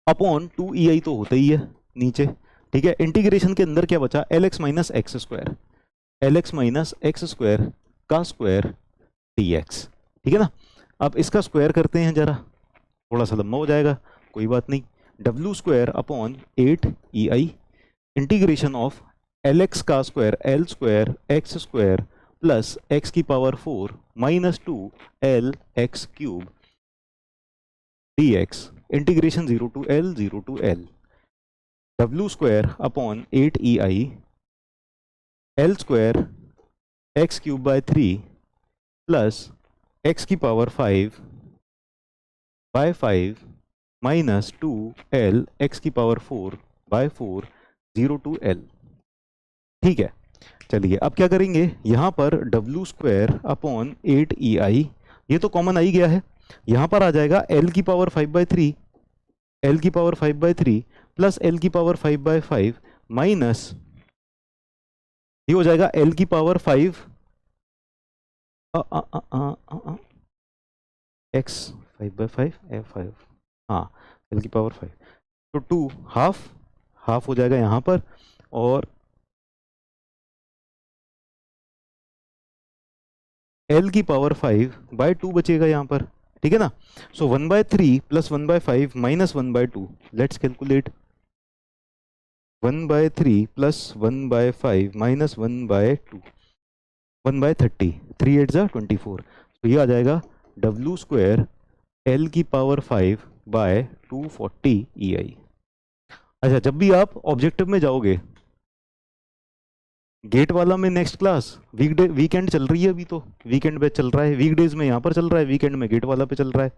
अपॉन 2EI तो होता ही है नीचे, ठीक है। इंटीग्रेशन के अंदर क्या बचा? LX minus x square, LX minus x square का स्क्वायर dx, ठीक है ना। अब इसका स्क्वायर करते हैं जरा, थोड़ा सा लंबा हो जाएगा, कोई बात नहीं। W square upon 8EI integration of LX का square L square x square plus x की power 4 minus 2 LX cube dx integration 0 to L W square upon 8EI L square x cube by 3 plus x की power 5 by 5 minus 2 LX की power 4 by 4 0 to L, ठीक है। चलिए अब क्या करेंगे, यहां पर W स्क्वायर अपॉन 8EI, ये तो कॉमन आ ही गया है, यहां पर आ जाएगा L की पावर 5/3, L की पावर 5/3 प्लस L की पावर 5/5 माइनस, ये हो जाएगा L की पावर 5 x 5/5 f5, हाँ L की पावर 5, तो 2 हाफ हाफ हो जाएगा यहां पर, और L की पावर 5/2 बचेगा यहाँ पर, ठीक है ना। सो 1/3 plus 1/5 minus 1/2, let's calculate. 1/3 plus 1/5 minus 1/2, 1/30, 3 8 जा 24, तो ये आ जाएगा W स्क्वायर L की पावर 5 बाय 240 EI। अच्छा, जब भी आप ऑब्जेक्टिव में जाओगे, गेट वाला में नेक्स्ट क्लास वीकडे वीकेंड चल रही है, अभी तो वीकेंड पे चल रहा है, वीकडेज में यहाँ पर चल रहा है, वीकेंड में गेट वाला पे चल रहा है।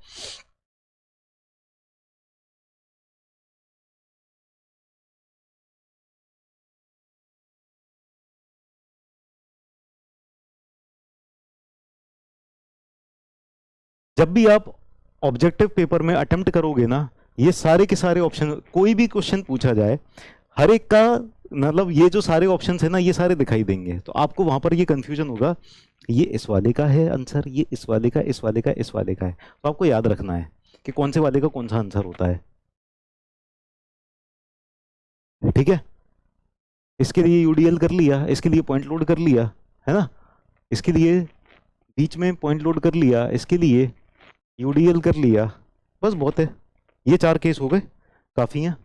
जब भी आप ऑब्जेक्टिव पेपर में अटेम्प्ट करोगे ना, ये सारे के सारे ऑप्शन, कोई भी क्वेश्चन पूछा जाए, हर एक का मतलब ये जो सारे ऑप्शंस है ना, ये सारे दिखाई देंगे, तो आपको वहां पर ये कंफ्यूजन होगा, ये इस वाले का है आंसर, ये इस वाले का, इस वाले का, इस वाले का है, तो आपको याद रखना है कि कौन से वाले का कौन सा आंसर होता है, ठीक है। इसके लिए यूडीएल कर लिया, इसके लिए पॉइंट लोड कर लिया, है ना, इसके लिए बीच में पॉइंट लोड कर लिया, इसके लिए यूडीएल कर लिया, बस बहुत है, ये 4 केस हो गए, काफ़ी हैं।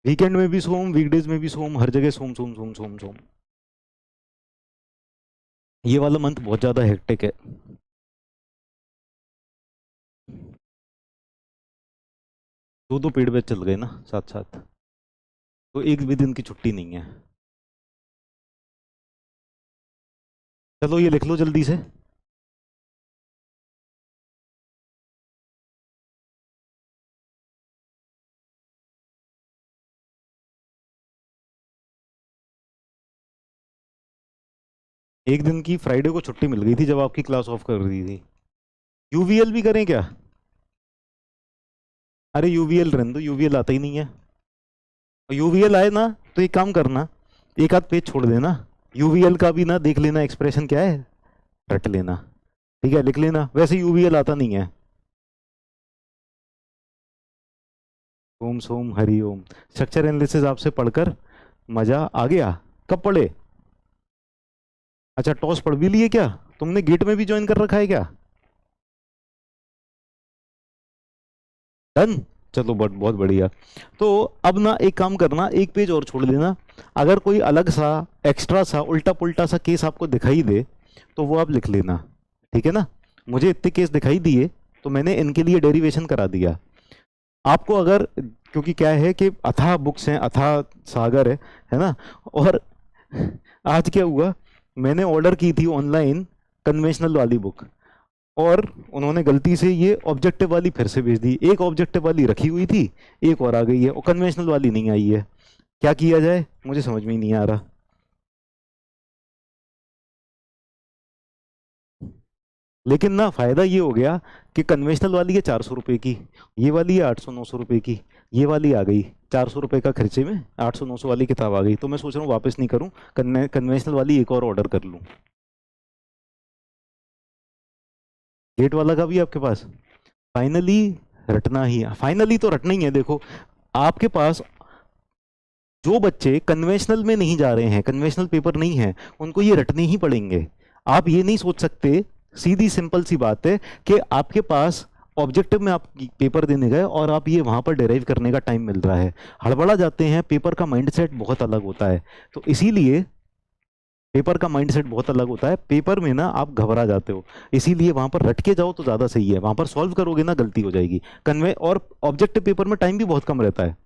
वीकेंड में भी सोम, वीकडेज में भी सोम, हर जगह सोम सोम सोम सोम सोम। ये वाला मंथ बहुत ज्यादा हेक्टिक है। दो दो पेड़ पे चल गए ना साथ साथ, तो एक भी दिन की छुट्टी नहीं है। चलो ये लिख लो जल्दी से। एक दिन की फ्राइडे को छुट्टी मिल गई थी जब आपकी क्लास ऑफ कर दी थी। यूवीएल भी करें क्या? अरे यूवीएल रहने दो, यूवीएल आता ही नहीं है। यूवीएल आए ना तो एक काम करना, एक आध पेज छोड़ देना, यूवीएल का भी ना देख लेना एक्सप्रेशन क्या है, रट लेना। ठीक है, लिख लेना, वैसे यूवीएल आता नहीं है। ओम सोम हरि ओम। स्ट्रक्चर एनालिसिस आपसे पढ़कर मजा आ गया? कब पढ़े? अच्छा टॉस पढ़ भी लिए क्या? तुमने गेट में भी ज्वाइन कर रखा है क्या? डन। चलो बहुत बहुत बढ़िया। तो अब ना एक काम करना, एक पेज और छोड़ देना, अगर कोई अलग सा एक्स्ट्रा सा उल्टा पुल्टा सा केस आपको दिखाई दे तो वो आप लिख लेना। ठीक है ना? मुझे इतने केस दिखाई दिए तो मैंने इनके लिए डेरिवेशन करा दिया। आपको अगर, क्योंकि क्या है कि अथाह बुक्स हैं, अथाह सागर है ना। और आज क्या हुआ, मैंने ऑर्डर की थी ऑनलाइन कन्वेंशनल वाली बुक, और उन्होंने गलती से ये ऑब्जेक्टिव वाली फिर से भेज दी। एक ऑब्जेक्टिव वाली रखी हुई थी, एक और आ गई है, और कन्वेंशनल वाली नहीं आई है। क्या किया जाए मुझे समझ में ही नहीं आ रहा। लेकिन ना फायदा ये हो गया कि कन्वेंशनल वाली है 400 रुपये की, ये वाली है 800 900 रुपये की, ये वाली आ गई 400 रुपये का खर्चे में, 800 900 वाली किताब आ गई। तो मैं सोच रहा हूँ वापस नहीं करूँ, कन्वेंशनल वाली एक और ऑर्डर कर लूँ। गेट वाला का भी आपके पास? फाइनली रटना ही है, फाइनली तो रटना ही है। देखो आपके पास जो बच्चे कन्वेंशनल में नहीं जा रहे हैं, कन्वेंशनल पेपर नहीं है, उनको ये रटने ही पड़ेंगे। आप ये नहीं सोच सकते, सीधी सिंपल सी बात है कि आपके पास ऑब्जेक्टिव में आप पेपर देने गए और आप ये वहां पर डिराइव करने का टाइम मिल रहा है, हड़बड़ा जाते हैं। पेपर का माइंडसेट बहुत अलग होता है, तो इसीलिए पेपर का माइंडसेट बहुत अलग होता है। पेपर में ना आप घबरा जाते हो, इसीलिए वहां पर रट के जाओ तो ज्यादा सही है। वहां पर सॉल्व करोगे ना गलती हो जाएगी। कन्वे और ऑब्जेक्टिव पेपर में टाइम भी बहुत कम रहता है।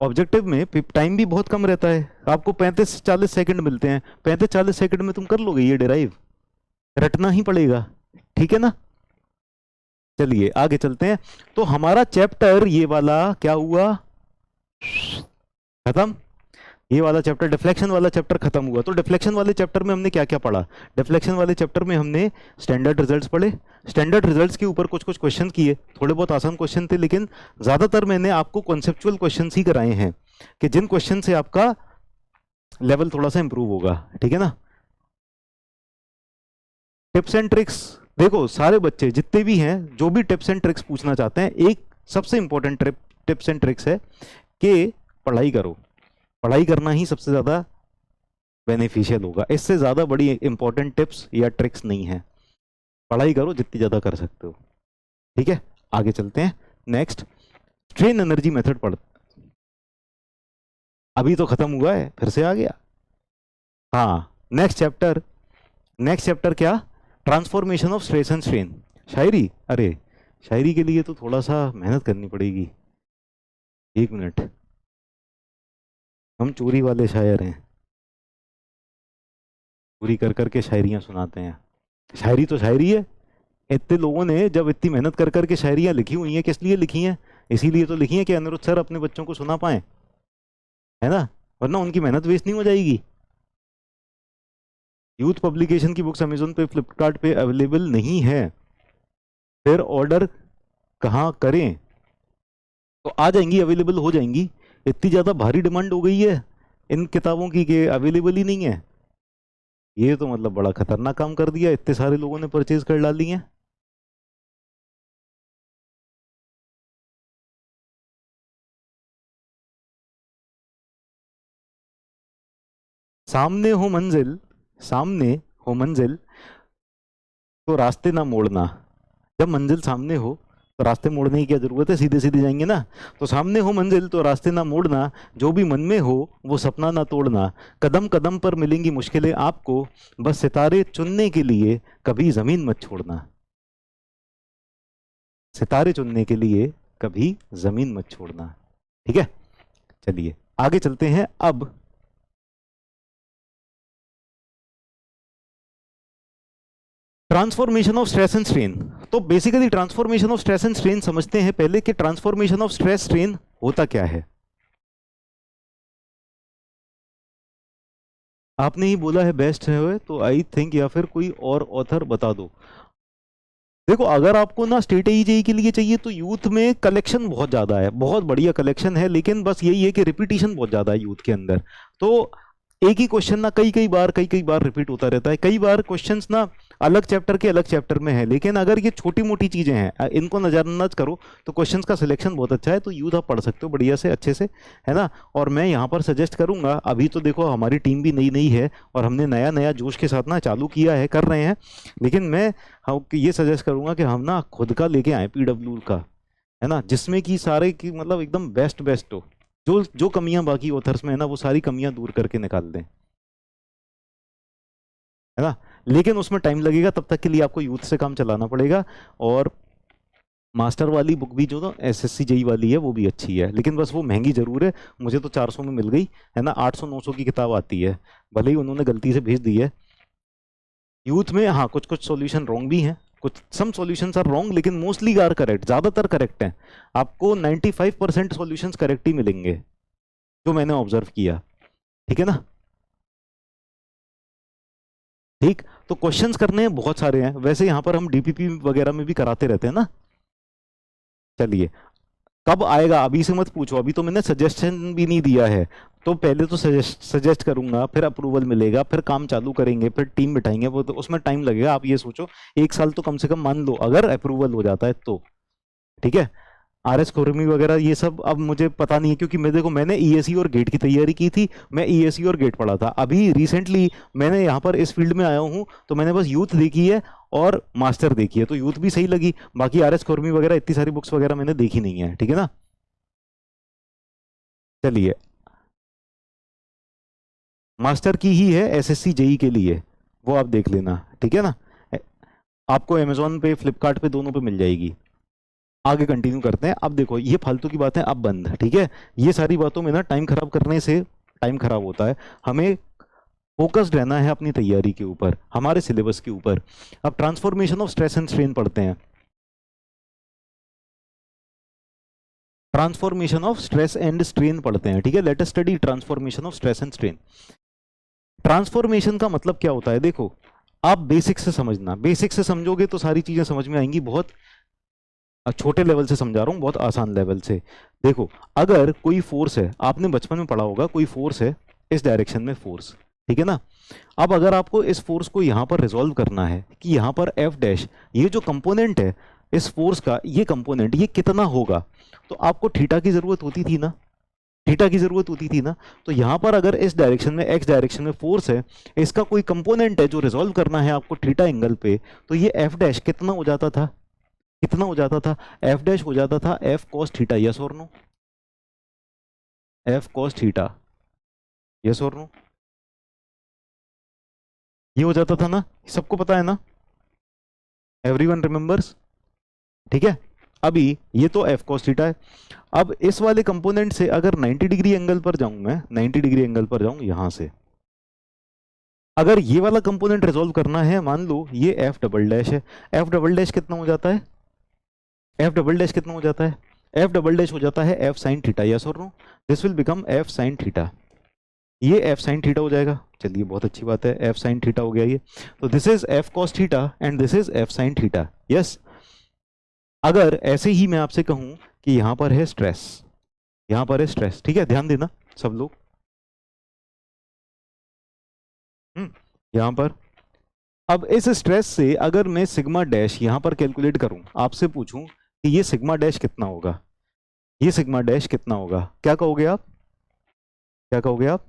ऑब्जेक्टिव में टाइम भी बहुत कम रहता है, आपको 35 40 सेकंड मिलते हैं, 35 40 सेकंड में तुम कर लोगे ये डिराइव। रटना ही पड़ेगा, ठीक है ना? चलिए आगे चलते हैं। तो हमारा चैप्टर ये वाला क्या हुआ, खत्म। ये वाला चैप्टर, डिफ्लेक्शन वाला चैप्टर खत्म हुआ। तो डिफ्लेक्शन वाले चैप्टर में हमने क्या क्या पढ़ा? डिफ्लेक्शन वाले चैप्टर में हमने स्टैंडर्ड रिजल्ट्स पढ़े। स्टैंडर्ड रिजल्ट्स के ऊपर कुछ कुछ क्वेश्चन किए, थोड़े बहुत आसान क्वेश्चन थे, लेकिन ज्यादातर मैंने आपको कॉन्सेप्चुअल क्वेश्चन ही कराए हैं कि जिन क्वेश्चन से आपका लेवल थोड़ा सा इंप्रूव होगा। ठीक है ना? टिप्स एंड ट्रिक्स, देखो सारे बच्चे जितने भी हैं जो भी टिप्स एंड ट्रिक्स पूछना चाहते हैं, एक सबसे इंपॉर्टेंट टिप्स एंड ट्रिक्स है कि पढ़ाई करो। पढ़ाई करना ही सबसे ज्यादा बेनिफिशियल होगा, इससे ज्यादा बड़ी इंपॉर्टेंट टिप्स या ट्रिक्स नहीं है। पढ़ाई करो जितनी ज्यादा कर सकते हो। ठीक है, आगे चलते हैं। नेक्स्ट, स्ट्रेन एनर्जी मेथड पढ़, अभी तो खत्म हुआ है फिर से आ गया। हाँ नेक्स्ट चैप्टर, नेक्स्ट चैप्टर क्या, transformation of stress and strain. शायरी, अरे शायरी के लिए तो थोड़ा सा मेहनत करनी पड़ेगी। एक मिनट, हम चोरी वाले शायर हैं, चोरी कर करके शायरियां सुनाते हैं। शायरी तो शायरी है, इतने लोगों ने जब इतनी मेहनत कर करके शायरियां लिखी हुई हैं, किस लिए लिखी हैं? इसीलिए तो लिखी हैं कि अनिरुद्ध सर अपने बच्चों को सुना पाए, है ना? वरना उनकी मेहनत वेस्ट नहीं हो जाएगी। यूथ पब्लिकेशन की बुक्स अमेजोन पे फ्लिपकार्ट पे अवेलेबल नहीं है, फिर ऑर्डर कहाँ करें? तो आ जाएंगी, अवेलेबल हो जाएंगी। इतनी ज़्यादा भारी डिमांड हो गई है इन किताबों की कि अवेलेबल ही नहीं है। ये तो मतलब बड़ा खतरनाक काम कर दिया, इतने सारे लोगों ने परचेज कर डाली हैं। सामने हो मंजिल, सामने हो मंजिल तो रास्ते ना मोड़ना। जब मंजिल सामने हो तो रास्ते मोड़ने की क्या जरूरत है, सीधे सीधे जाएंगे ना। तो सामने हो मंजिल तो रास्ते ना मोड़ना, जो भी मन में हो वो सपना ना तोड़ना, कदम कदम पर मिलेंगी मुश्किलें आपको, बस सितारे चुनने के लिए कभी जमीन मत छोड़ना। सितारे चुनने के लिए कभी जमीन मत छोड़ना। ठीक है, चलिए आगे चलते हैं। अब transformation of stress and strain. तो basically transformation of stress and strain समझते हैं पहले कि ट्रांसफॉर्मेशन ऑफ स्ट्रेस स्ट्रेन होता क्या है। आपने ही बोला है बेस्ट है, तो आई थिंक या फिर कोई और ऑथर बता दो। देखो अगर आपको ना स्टेट एईजेई के लिए चाहिए तो यूथ में कलेक्शन बहुत ज्यादा है, बहुत बढ़िया कलेक्शन है, लेकिन बस यही है कि रिपीटिशन बहुत ज्यादा है यूथ के अंदर। तो एक ही क्वेश्चन ना कई कई बार रिपीट होता रहता है, कई बार क्वेश्चंस ना अलग चैप्टर के अलग चैप्टर में है, लेकिन अगर ये छोटी मोटी चीजें हैं इनको नजरअंदाज करो तो क्वेश्चंस का सिलेक्शन बहुत अच्छा है, तो यूथ आप पढ़ सकते हो बढ़िया से अच्छे से, है ना। और मैं यहाँ पर सजेस्ट करूंगा, अभी तो देखो हमारी टीम भी नई नई है और हमने नया नया जोश के साथ ना चालू किया है, कर रहे हैं, लेकिन मैं ये सजेस्ट करूंगा कि हम ना खुद का लेके आए पीडब्ल्यू का, है ना, जिसमें कि सारे की मतलब एकदम बेस्ट बेस्ट हो, जो जो कमियां बाकी ऑथर्स में है ना वो सारी कमियां दूर करके निकाल दें, है ना। लेकिन उसमें टाइम लगेगा, तब तक के लिए आपको यूथ से काम चलाना पड़ेगा। और मास्टर वाली बुक भी जो ना एसएससी जेई वाली है वो भी अच्छी है, लेकिन बस वो महंगी जरूर है, मुझे तो 400 में मिल गई, है ना, 800 900 की किताब आती है, भले ही उन्होंने गलती से भेज दी है। यूथ में हाँ कुछ कुछ सॉल्यूशन रॉन्ग भी हैं, कुछ सम सॉल्यूशंस आर रॉन्ग, लेकिन मोस्टली आर करेक्ट, ज्यादातर करेक्ट हैं। आपको 95% सॉल्यूशंस करेक्ट ही मिलेंगे जो मैंने ऑब्जर्व किया, ठीक है ना। ठीक, तो क्वेश्चंस करने हैं बहुत सारे हैं, वैसे यहाँ पर हम डीपीपी वगैरह में भी कराते रहते हैं ना। चलिए, कब आएगा अभी से मत पूछो, अभी तो मैंने सजेशन भी नहीं दिया है, तो पहले तो सजेस्ट करूंगा, फिर अप्रूवल मिलेगा, फिर काम चालू करेंगे, फिर टीम बिठाएंगे, वो तो उसमें टाइम लगेगा। आप ये सोचो 1 साल तो कम से कम मान लो अगर अप्रूवल हो जाता है तो, ठीक है। आरएस खुरमी वगैरह ये सब अब मुझे पता नहीं है, क्योंकि मैं देखो मैंने ईएसई और गेट की तैयारी की थी, मैं ईएसई और गेट पढ़ा था, अभी रिसेंटली मैंने यहाँ पर इस फील्ड में आया हूँ, तो मैंने बस यूथ देखी है और मास्टर देखी है, तो यूथ भी सही लगी, बाकी आरएस खुरमी वगैरह इतनी सारी बुक्स वगैरह मैंने देखी नहीं है, ठीक है ना। चलिए, मास्टर की ही है एसएससी जेई के लिए, वो आप देख लेना, ठीक है ना। आपको अमेजोन पे फ्लिपकार्ट पे दोनों पे मिल जाएगी। आगे कंटिन्यू करते हैं। अब देखो ये फालतू की बातें अब बंद, ठीक है, ये सारी बातों में ना टाइम खराब करने से टाइम खराब होता है, हमें फोकस्ड रहना है अपनी तैयारी के ऊपर, हमारे सिलेबस के ऊपर। अब transformation of stress and strain पढ़ते हैं। Transformation of stress and strain पढ़ते हैं, ठीक है, let us study transformation of stress and strain. Transformation का मतलब क्या होता है, देखो आप बेसिक से समझना, बेसिक से समझोगे तो सारी चीजें समझ में आएंगी, बहुत छोटे लेवल से समझा रहा हूँ, बहुत आसान लेवल से। देखो अगर कोई फोर्स है, आपने बचपन में पढ़ा होगा, कोई फोर्स है इस डायरेक्शन में फोर्स, ठीक है ना। अब अगर आपको इस फोर्स को यहां पर रिजॉल्व करना है कि यहां पर एफ डैश, ये जो कंपोनेंट है इस फोर्स का, ये कंपोनेंट ये कितना होगा, तो आपको थीटा की जरूरत होती थी ना, थीटा की जरूरत होती थी ना। तो यहां पर अगर इस डायरेक्शन में एक्स डायरेक्शन में फोर्स है, इसका कोई कंपोनेंट है जो रिजॉल्व करना है आपको थीटा एंगल पे, तो ये एफ डैश कितना हो जाता था, कितना हो जाता था, एफ डैश हो जाता था एफ कॉस थीटा, यस और no, F cos theta, yes और नो, ये हो जाता था ना, सबको पता है ना, एवरीवन रिमेंबर्स, ठीक है। अभी ये तो एफ कॉस थीटा है, अब इस वाले कंपोनेंट से अगर 90 डिग्री एंगल पर जाऊं, मैं 90 डिग्री एंगल पर जाऊं यहां से, अगर ये वाला कंपोनेंट रिजॉल्व करना है, मान लो ये एफ डबल डैश है, एफ डबल डैश कितना हो जाता है, एफ डबल डैश कितना हो जाता है, एफ डबल डैश हो जाता है एफ साइन थीटा, यस और no, this will become F sine theta, ये एफ साइन थीटा हो जाएगा। चलिए बहुत अच्छी बात है, एफ साइन थीटा हो गया ये, तो this is F cos theta and this is F sine theta, yes. अगर ऐसे ही मैं आपसे कहूं कि यहां पर है स्ट्रेस, यहां पर है स्ट्रेस, ठीक है, ध्यान देना सब लोग, यहां पर, अब इस स्ट्रेस से अगर मैं सिग्मा डैश यहां पर कैलकुलेट करूं, आपसे पूछूं कि ये सिग्मा डैश कितना होगा, ये सिग्मा डैश कितना होगा, क्या कहोगे आप, क्या कहोगे आप,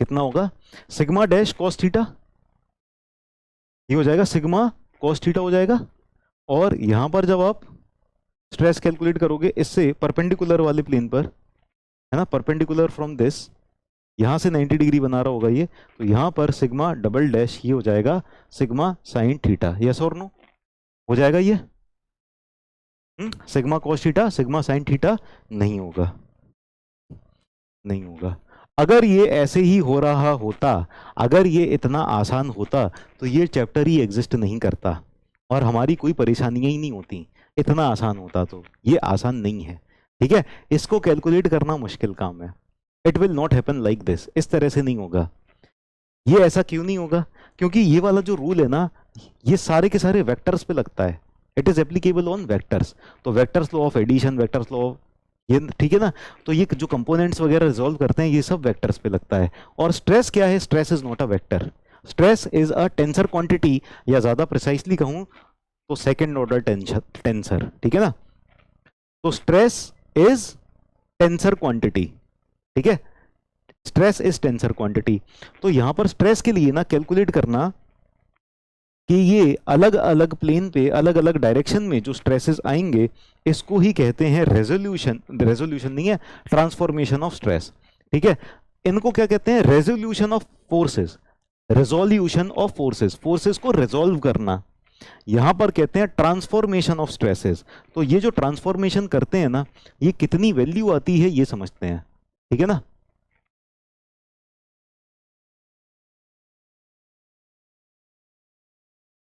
कितना होगा, सिग्मा डैश कॉस थीटा, ये हो जाएगा सिग्मा कॉस थीटा हो जाएगा, और यहां पर जब आप स्ट्रेस कैलकुलेट करोगे इससे परपेंडिकुलर वाले प्लेन पर, है ना, परपेंडिकुलर फ्रॉम दिस, यहां से 90 डिग्री बना रहा होगा ये, तो यहां पर सिग्मा डबल डैश ये हो जाएगा सिग्मा साइन थीटा। यस और नो, हो जाएगा ये? Sigma cos theta sigma sine theta नहीं होगा, नहीं होगा। अगर ये ऐसे ही हो रहा होता, अगर ये इतना आसान होता तो ये चैप्टर ही एग्जिस्ट नहीं करता और हमारी कोई परेशानियां ही नहीं होती। इतना आसान होता तो ये आसान नहीं है, ठीक है। इसको कैलकुलेट करना मुश्किल काम है। It will not happen like this, इस तरह से नहीं होगा। ये ऐसा क्यों नहीं होगा? क्योंकि ये वाला जो रूल है ना, ये सारे के सारे वेक्टर्स पे लगता है। It is applicable on vectors. तो vectors law of addition, vectors law of ये, ठीक है ना। तो ये जो कंपोनेंट्स वगैरह रिजॉल्व करते हैं ये सब वेक्टर्स पे लगता है। और स्ट्रेस क्या है? Stress is not a vector, stress is a tensor quantity, या ज्यादा प्रिसाइसली कहूं तो सेकेंड ऑर्डर टेंसर, ठीक है ना। तो स्ट्रेस इज टेंसर क्वांटिटी, ठीक है, स्ट्रेस इज टेंसर क्वांटिटी। तो यहां पर स्ट्रेस के लिए ना कैलकुलेट करना कि ये अलग अलग प्लेन पे अलग अलग डायरेक्शन में जो स्ट्रेसेस आएंगे इसको ही कहते हैं रेजोल्यूशन, रेजोल्यूशन नहीं है, ट्रांसफॉर्मेशन ऑफ स्ट्रेस, ठीक है। इनको क्या कहते हैं? Resolution of forces, resolution of forces, forces को रिजोल्व करना। यहां पर कहते हैं ट्रांसफॉर्मेशन ऑफ स्ट्रेसेस। तो ये जो ट्रांसफॉर्मेशन करते हैं ना, ये कितनी वैल्यू आती है ये समझते हैं, ठीक है ना।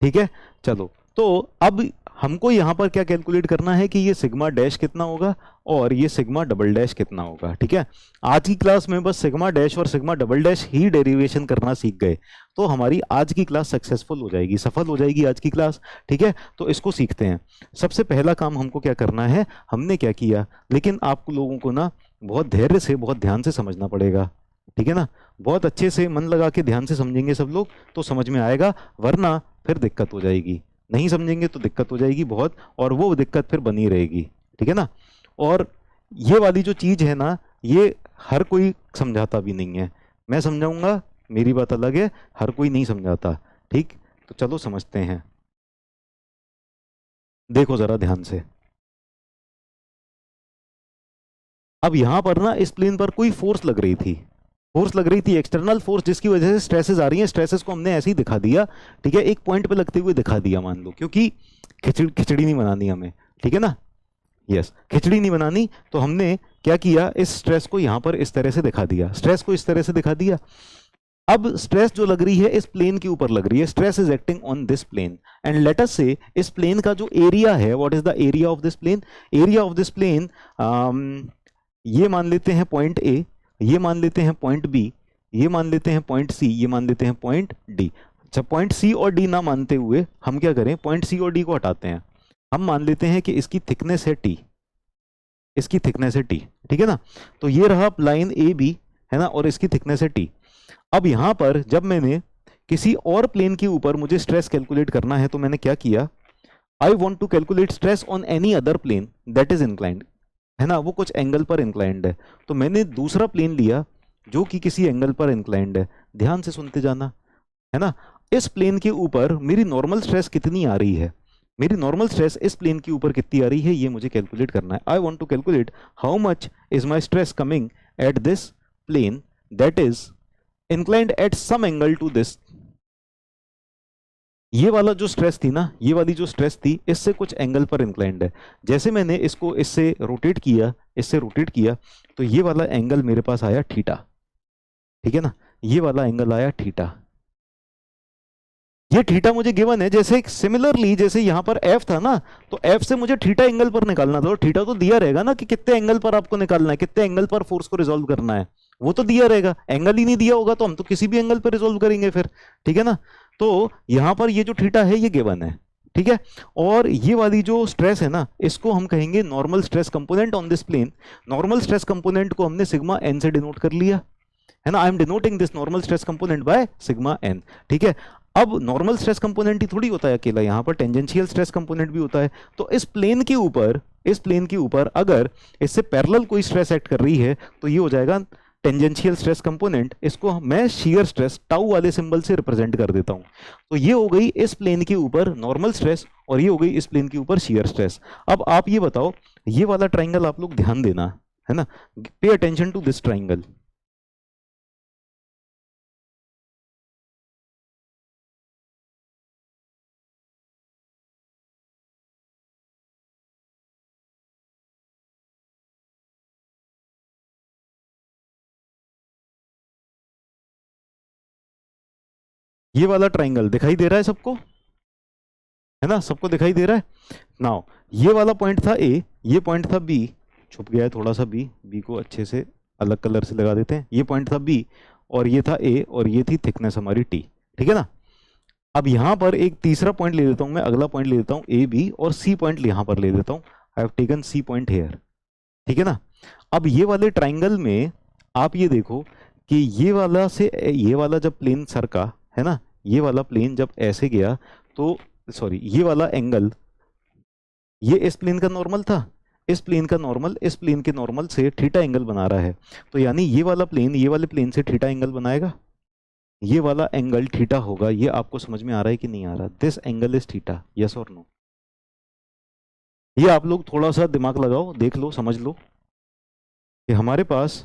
ठीक है, चलो। तो अब हमको यहां पर क्या कैलकुलेट करना है कि ये सिग्मा डैश कितना होगा और ये सिग्मा डबल डैश कितना होगा, ठीक है। आज की क्लास में बस सिग्मा डैश और सिग्मा डबल डैश ही डेरिवेशन करना सीख गए तो हमारी आज की क्लास सक्सेसफुल हो जाएगी, सफल हो जाएगी आज की क्लास, ठीक है। तो इसको सीखते हैं। सबसे पहला काम हमको क्या करना है, हमने क्या किया, लेकिन आप लोगों को ना बहुत धैर्य से बहुत ध्यान से समझना पड़ेगा, ठीक है ना। बहुत अच्छे से मन लगा के ध्यान से समझेंगे सब लोग तो समझ में आएगा, वरना फिर दिक्कत हो जाएगी। नहीं समझेंगे तो दिक्कत हो जाएगी बहुत, और वो दिक्कत फिर बनी रहेगी, ठीक है ना। और ये वाली जो चीज है ना, ये हर कोई समझाता भी नहीं है। मैं समझाऊंगा, मेरी बात अलग है, हर कोई नहीं समझाता, ठीक। तो चलो समझते हैं, देखो जरा ध्यान से। अब यहां पर ना इस प्लेन पर कोई फोर्स लग रही थी, फोर्स लग रही थी, एक्सटर्नल फोर्स, जिसकी वजह से स्ट्रेसेस आ रही हैं। स्ट्रेसेस को हमने ऐसे ही दिखा दिया, ठीक है, एक पॉइंट पे लगते हुए दिखा दिया मान लो, क्योंकि खिचड़ी नहीं बनानी हमें, ठीक है ना। यस, खिचड़ी नहीं बनानी, तो हमने क्या किया, इस स्ट्रेस को यहां पर इस तरह से दिखा दिया, स्ट्रेस को इस तरह से दिखा दिया। अब स्ट्रेस जो लग रही है इस प्लेन के ऊपर लग रही है, stress is acting on this plane, and let us say इस प्लेन का जो एरिया है, what is the area of this plane, area of this plane, ये मान लेते हैं पॉइंट ए, ये मान लेते हैं पॉइंट बी, ये मान लेते हैं पॉइंट सी, ये मान लेते हैं पॉइंट डी। अच्छा, पॉइंट सी और डी ना मानते हुए हम क्या करें, पॉइंट सी और डी को हटाते हैं, हम मान लेते हैं कि इसकी थिकनेस है टी, इसकी थिकनेस है टी, ठीक है ना। तो ये रहा लाइन ए बी, है ना, और इसकी थिकनेस है टी। अब यहां पर जब मैंने किसी और प्लेन के ऊपर मुझे स्ट्रेस कैलकुलेट करना है तो मैंने क्या किया, I want to calculate stress on any other plane that is inclined, है ना, वो कुछ एंगल पर इंक्लाइंड है। तो मैंने दूसरा प्लेन लिया जो कि किसी एंगल पर इंक्लाइंड है। ध्यान से सुनते जाना, है ना। इस प्लेन के ऊपर मेरी नॉर्मल स्ट्रेस कितनी आ रही है, मेरी नॉर्मल स्ट्रेस इस प्लेन के ऊपर कितनी आ रही है, ये मुझे कैलकुलेट करना है। I want to calculate how much is my stress coming at this plane that is inclined at some angle to this. ये वाला जो स्ट्रेस थी ना, ये वाली जो स्ट्रेस थी इससे कुछ एंगल पर इंक्लाइंड है। जैसे मैंने इसको इससे रोटेट किया, इससे रोटेट किया, तो ये वाला एंगल मेरे पास आया थीटा, ठीक है ना, ये वाला एंगल आया थीटा। ये थीटा मुझे गिवन है। जैसे सिमिलरली जैसे यहां पर एफ था ना, तो एफ से मुझे थीटा एंगल पर निकालना था, और थीटा तो दिया रहेगा ना कि कितने एंगल पर आपको निकालना है, कितने एंगल पर फोर्स को रिजोल्व करना है, वो तो दिया रहेगा। एंगल ही नहीं दिया होगा तो हम तो किसी भी एंगल पर रिजोल्व करेंगे फिर, ठीक है ना। तो यहां पर ये जो थीटा है ये गिवन है, ठीक है। और ये वाली जो स्ट्रेस है ना, इसको हम कहेंगे normal stress component on this plane. Normal stress component को हमने सिग्मा एन से डिनोट कर लिया, है ना। I am denoting this normal stress component by sigma N, ठीक है। अब नॉर्मल स्ट्रेस कंपोनेंट ही थोड़ी होता है अकेला, यहां पर टेंजेंशियल स्ट्रेस कंपोनेंट भी होता है। तो इस प्लेन के ऊपर अगर इससे पैरेलल कोई स्ट्रेस एक्ट कर रही है तो ये हो जाएगा टेंजेंशियल स्ट्रेस कंपोनेंट, इसको मैं शियर स्ट्रेस टाउ वाले सिंबल से रिप्रेजेंट कर देता हूं। तो ये हो गई इस प्लेन के ऊपर नॉर्मल स्ट्रेस और ये हो गई इस प्लेन के ऊपर शियर स्ट्रेस। अब आप ये बताओ, ये वाला ट्राइंगल आप लोग ध्यान देना है ना, pay attention to this triangle. ये वाला ट्राइंगल दिखाई दे रहा है सबको, है ना, सबको दिखाई दे रहा है। नाउ ये वाला पॉइंट था ए, ये पॉइंट था बी, छुप गया है थोड़ा सा बी, बी को अच्छे से अलग कलर से लगा देते हैं। ये पॉइंट था बी और ये था ए और ये थी थिकनेस हमारी टी, ठीक है ना। अब यहां पर एक तीसरा पॉइंट ले लेता हूं मैं, अगला पॉइंट ले लेता हूं ए बी और सी पॉइंट यहां पर ले लेता हूं। I have taken C point here, ठीक है ना। अब ये वाले ट्राइंगल में आप ये देखो कि ये वाला से ये वाला जब प्लेन सर का है ना, ये वाला प्लेन जब ऐसे गया तो सॉरी ये वाला एंगल, ये इस प्लेन का नॉर्मल था, इस प्लेन का नॉर्मल इस प्लेन के नॉर्मल से थीटा एंगल बना रहा है। तो यानी ये वाला प्लेन ये वाले प्लेन से थीटा एंगल बनाएगा, ये वाला एंगल थीटा होगा। ये आपको समझ में आ रहा है कि नहीं आ रहा? This angle is theta, yes और नो? ये आप लोग थोड़ा सा दिमाग लगाओ, देख लो, समझ लो कि हमारे पास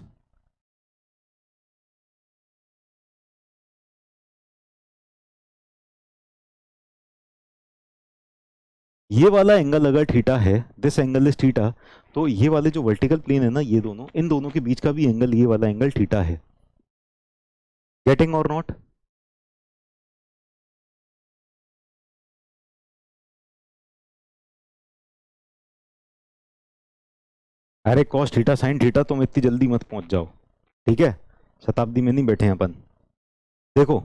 ये वाला एंगल अगर थीटा है, दिस एंगल इज थीटा, तो ये वाले जो वर्टिकल प्लेन है ना, ये दोनों, इन दोनों के बीच का भी एंगल, ये वाला एंगल थीटा है। गेटिंग और नॉट? अरे कॉस थीटा साइन थीटा, तुम इतनी जल्दी मत पहुंच जाओ, ठीक है, शताब्दी में नहीं बैठे हैं अपन। देखो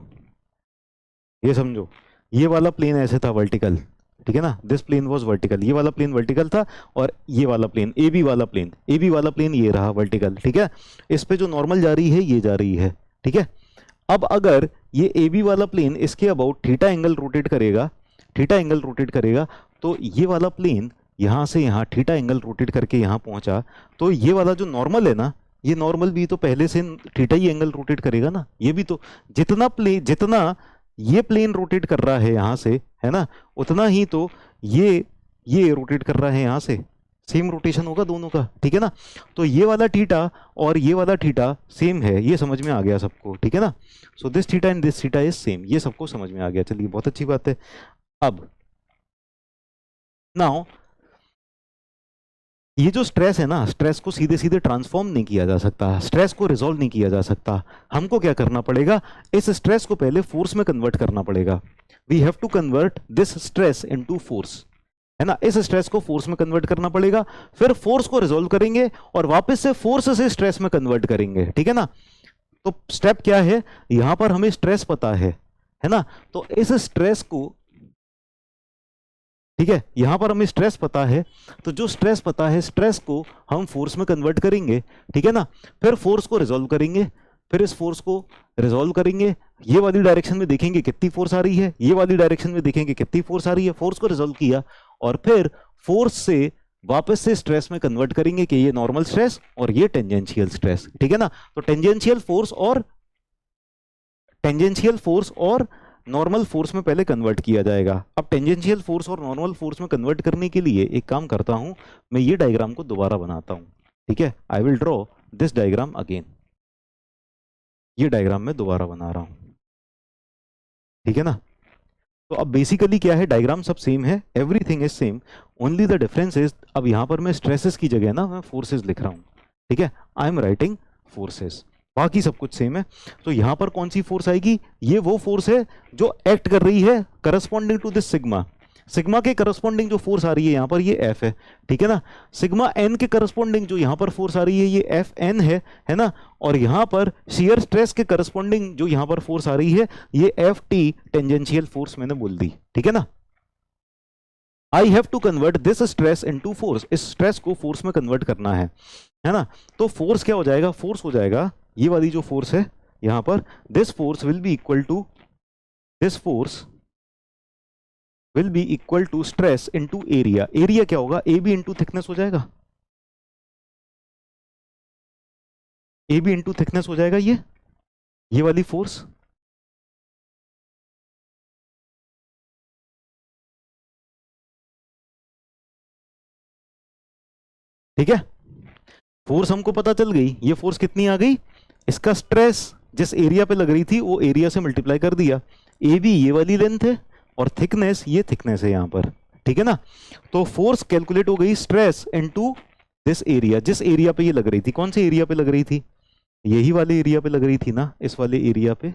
ये समझो, ये वाला प्लेन ऐसे था वर्टिकल, ठीक है ना, दिस प्लेन वाज वर्टिकल, ये वाला प्लेन वर्टिकल था और ये वाला प्लेन ए बी वाला प्लेन, ए बी वाला प्लेन ये रहा वर्टिकल, ठीक है। इस पे जो नॉर्मल जा रही है ये जा रही है, ठीक है। अब अगर ये ए बी वाला प्लेन इसके अबाउट थीटा एंगल रोटेट करेगा, थीटा एंगल रोटेट करेगा, तो ये वाला प्लेन यहां से यहां थीटा एंगल रोटेट करके यहां पहुंचा, तो ये वाला जो नॉर्मल है ना, ये नॉर्मल भी तो पहले से थीटा ही एंगल रोटेट करेगा ना, ये भी तो जितना प्लेन, जितना ये प्लेन रोटेट कर रहा है यहां से, है ना, उतना ही तो ये रोटेट कर रहा है यहां से, सेम रोटेशन होगा दोनों का, ठीक है ना। तो ये वाला थीटा और ये वाला थीटा सेम है, ये समझ में आ गया सबको, ठीक है ना। So this theta and this theta is same, ये सबको समझ में आ गया, चलिए बहुत अच्छी बात है। अब नाउ ये जो स्ट्रेस है ना, स्ट्रेस को सीधे सीधे ट्रांसफॉर्म नहीं किया जा सकता, स्ट्रेस को रिजॉल्व नहीं किया जा सकता। हमको क्या करना पड़ेगा, इस स्ट्रेस को पहले फोर्स में कन्वर्ट करना पड़ेगा। We have to convert this stress into force, है ना, इस स्ट्रेस को फोर्स में कन्वर्ट करना पड़ेगा, फिर फोर्स को रिजॉल्व करेंगे और वापस से फोर्स से स्ट्रेस में कन्वर्ट करेंगे, ठीक है ना। तो स्टेप क्या है, यहां पर हमें स्ट्रेस पता है ना, तो इस स्ट्रेस को, ठीक है, यहां पर हमें स्ट्रेस पता है, तो जो स्ट्रेस पता है, स्ट्रेस को हम फोर्स में कन्वर्ट करेंगे, ठीक है ना। फिर फोर्स को रिजॉल्व करेंगे, फिर इस फोर्स को रिजॉल्व करेंगे, ये वाली डायरेक्शन में देखेंगे कितनी फोर्स आ रही है, ये वाली डायरेक्शन में देखेंगे कितनी फोर्स आ रही है, फोर्स को रिजॉल्व किया और फिर फोर्स से वापस से स्ट्रेस में कन्वर्ट करेंगे कि ये नॉर्मल स्ट्रेस और ये टेंजेंशियल स्ट्रेस, ठीक है ना। तो टेंजेंशियल फोर्स और नॉर्मल फोर्स में पहले कन्वर्ट किया जाएगा। अब टेंजेंशियल फोर्स और नॉर्मल फोर्स में कन्वर्ट करने के लिए एक काम करता हूं, मैं ये डायग्राम को दोबारा बनाता हूं, ठीक है। I will draw this diagram again, ये डायग्राम मैं दोबारा बना रहा हूं, ठीक है ना। तो अब बेसिकली क्या है, डायग्राम सब सेम है, everything is same, only the difference is अब यहां पर मैं स्ट्रेसेस की जगह ना मैं फोर्सेस लिख रहा हूं, ठीक है, आई एम राइटिंग फोर्सेस, बाकी सब कुछ सेम है। तो यहां पर कौन सी फोर्स आएगी, ये वो फोर्स है जो एक्ट कर रही है corresponding to this sigma, sigma के करस्पॉन्डिंग जो फोर्स आ रही है यहां पर ये एफ है, ठीक है ना। सिग्मा एन के करस्पॉन्डिंग जो यहां पर फोर्स आ रही है ये एफ एन है ना। और यहां पर शियर स्ट्रेस के करस्पॉन्डिंग जो यहां पर फोर्स आ रही है ये एफ टी टेंजेंशियल फोर्स मैंने बोल दी, ठीक है ना। I have to convert this stress into force, इस स्ट्रेस को फोर्स में कन्वर्ट करना है ना। तो फोर्स क्या हो जाएगा, फोर्स हो जाएगा ये वाली जो फोर्स है यहां पर, this force will be equal to, this force will be equal to stress into area, area क्या होगा, ए बी इंटू थिकनेस हो जाएगा, ए बी इंटू थिकनेस हो जाएगा ये वाली फोर्स। ठीक है, फोर्स हमको पता चल गई, ये फोर्स कितनी आ गई, इसका स्ट्रेस जिस एरिया पे लग रही थी वो एरिया से मल्टीप्लाई कर दिया। ए बी ये वाली लेंथ है और थिकनेस ये थिकनेस है यहां पर, ठीक है ना। तो फोर्स कैलकुलेट हो गई स्ट्रेस इनटू दिस एरिया, जिस एरिया पे ये लग रही थी। कौन से एरिया पे लग रही थी, यही वाले एरिया पे लग रही थी ना, इस वाले एरिया पे,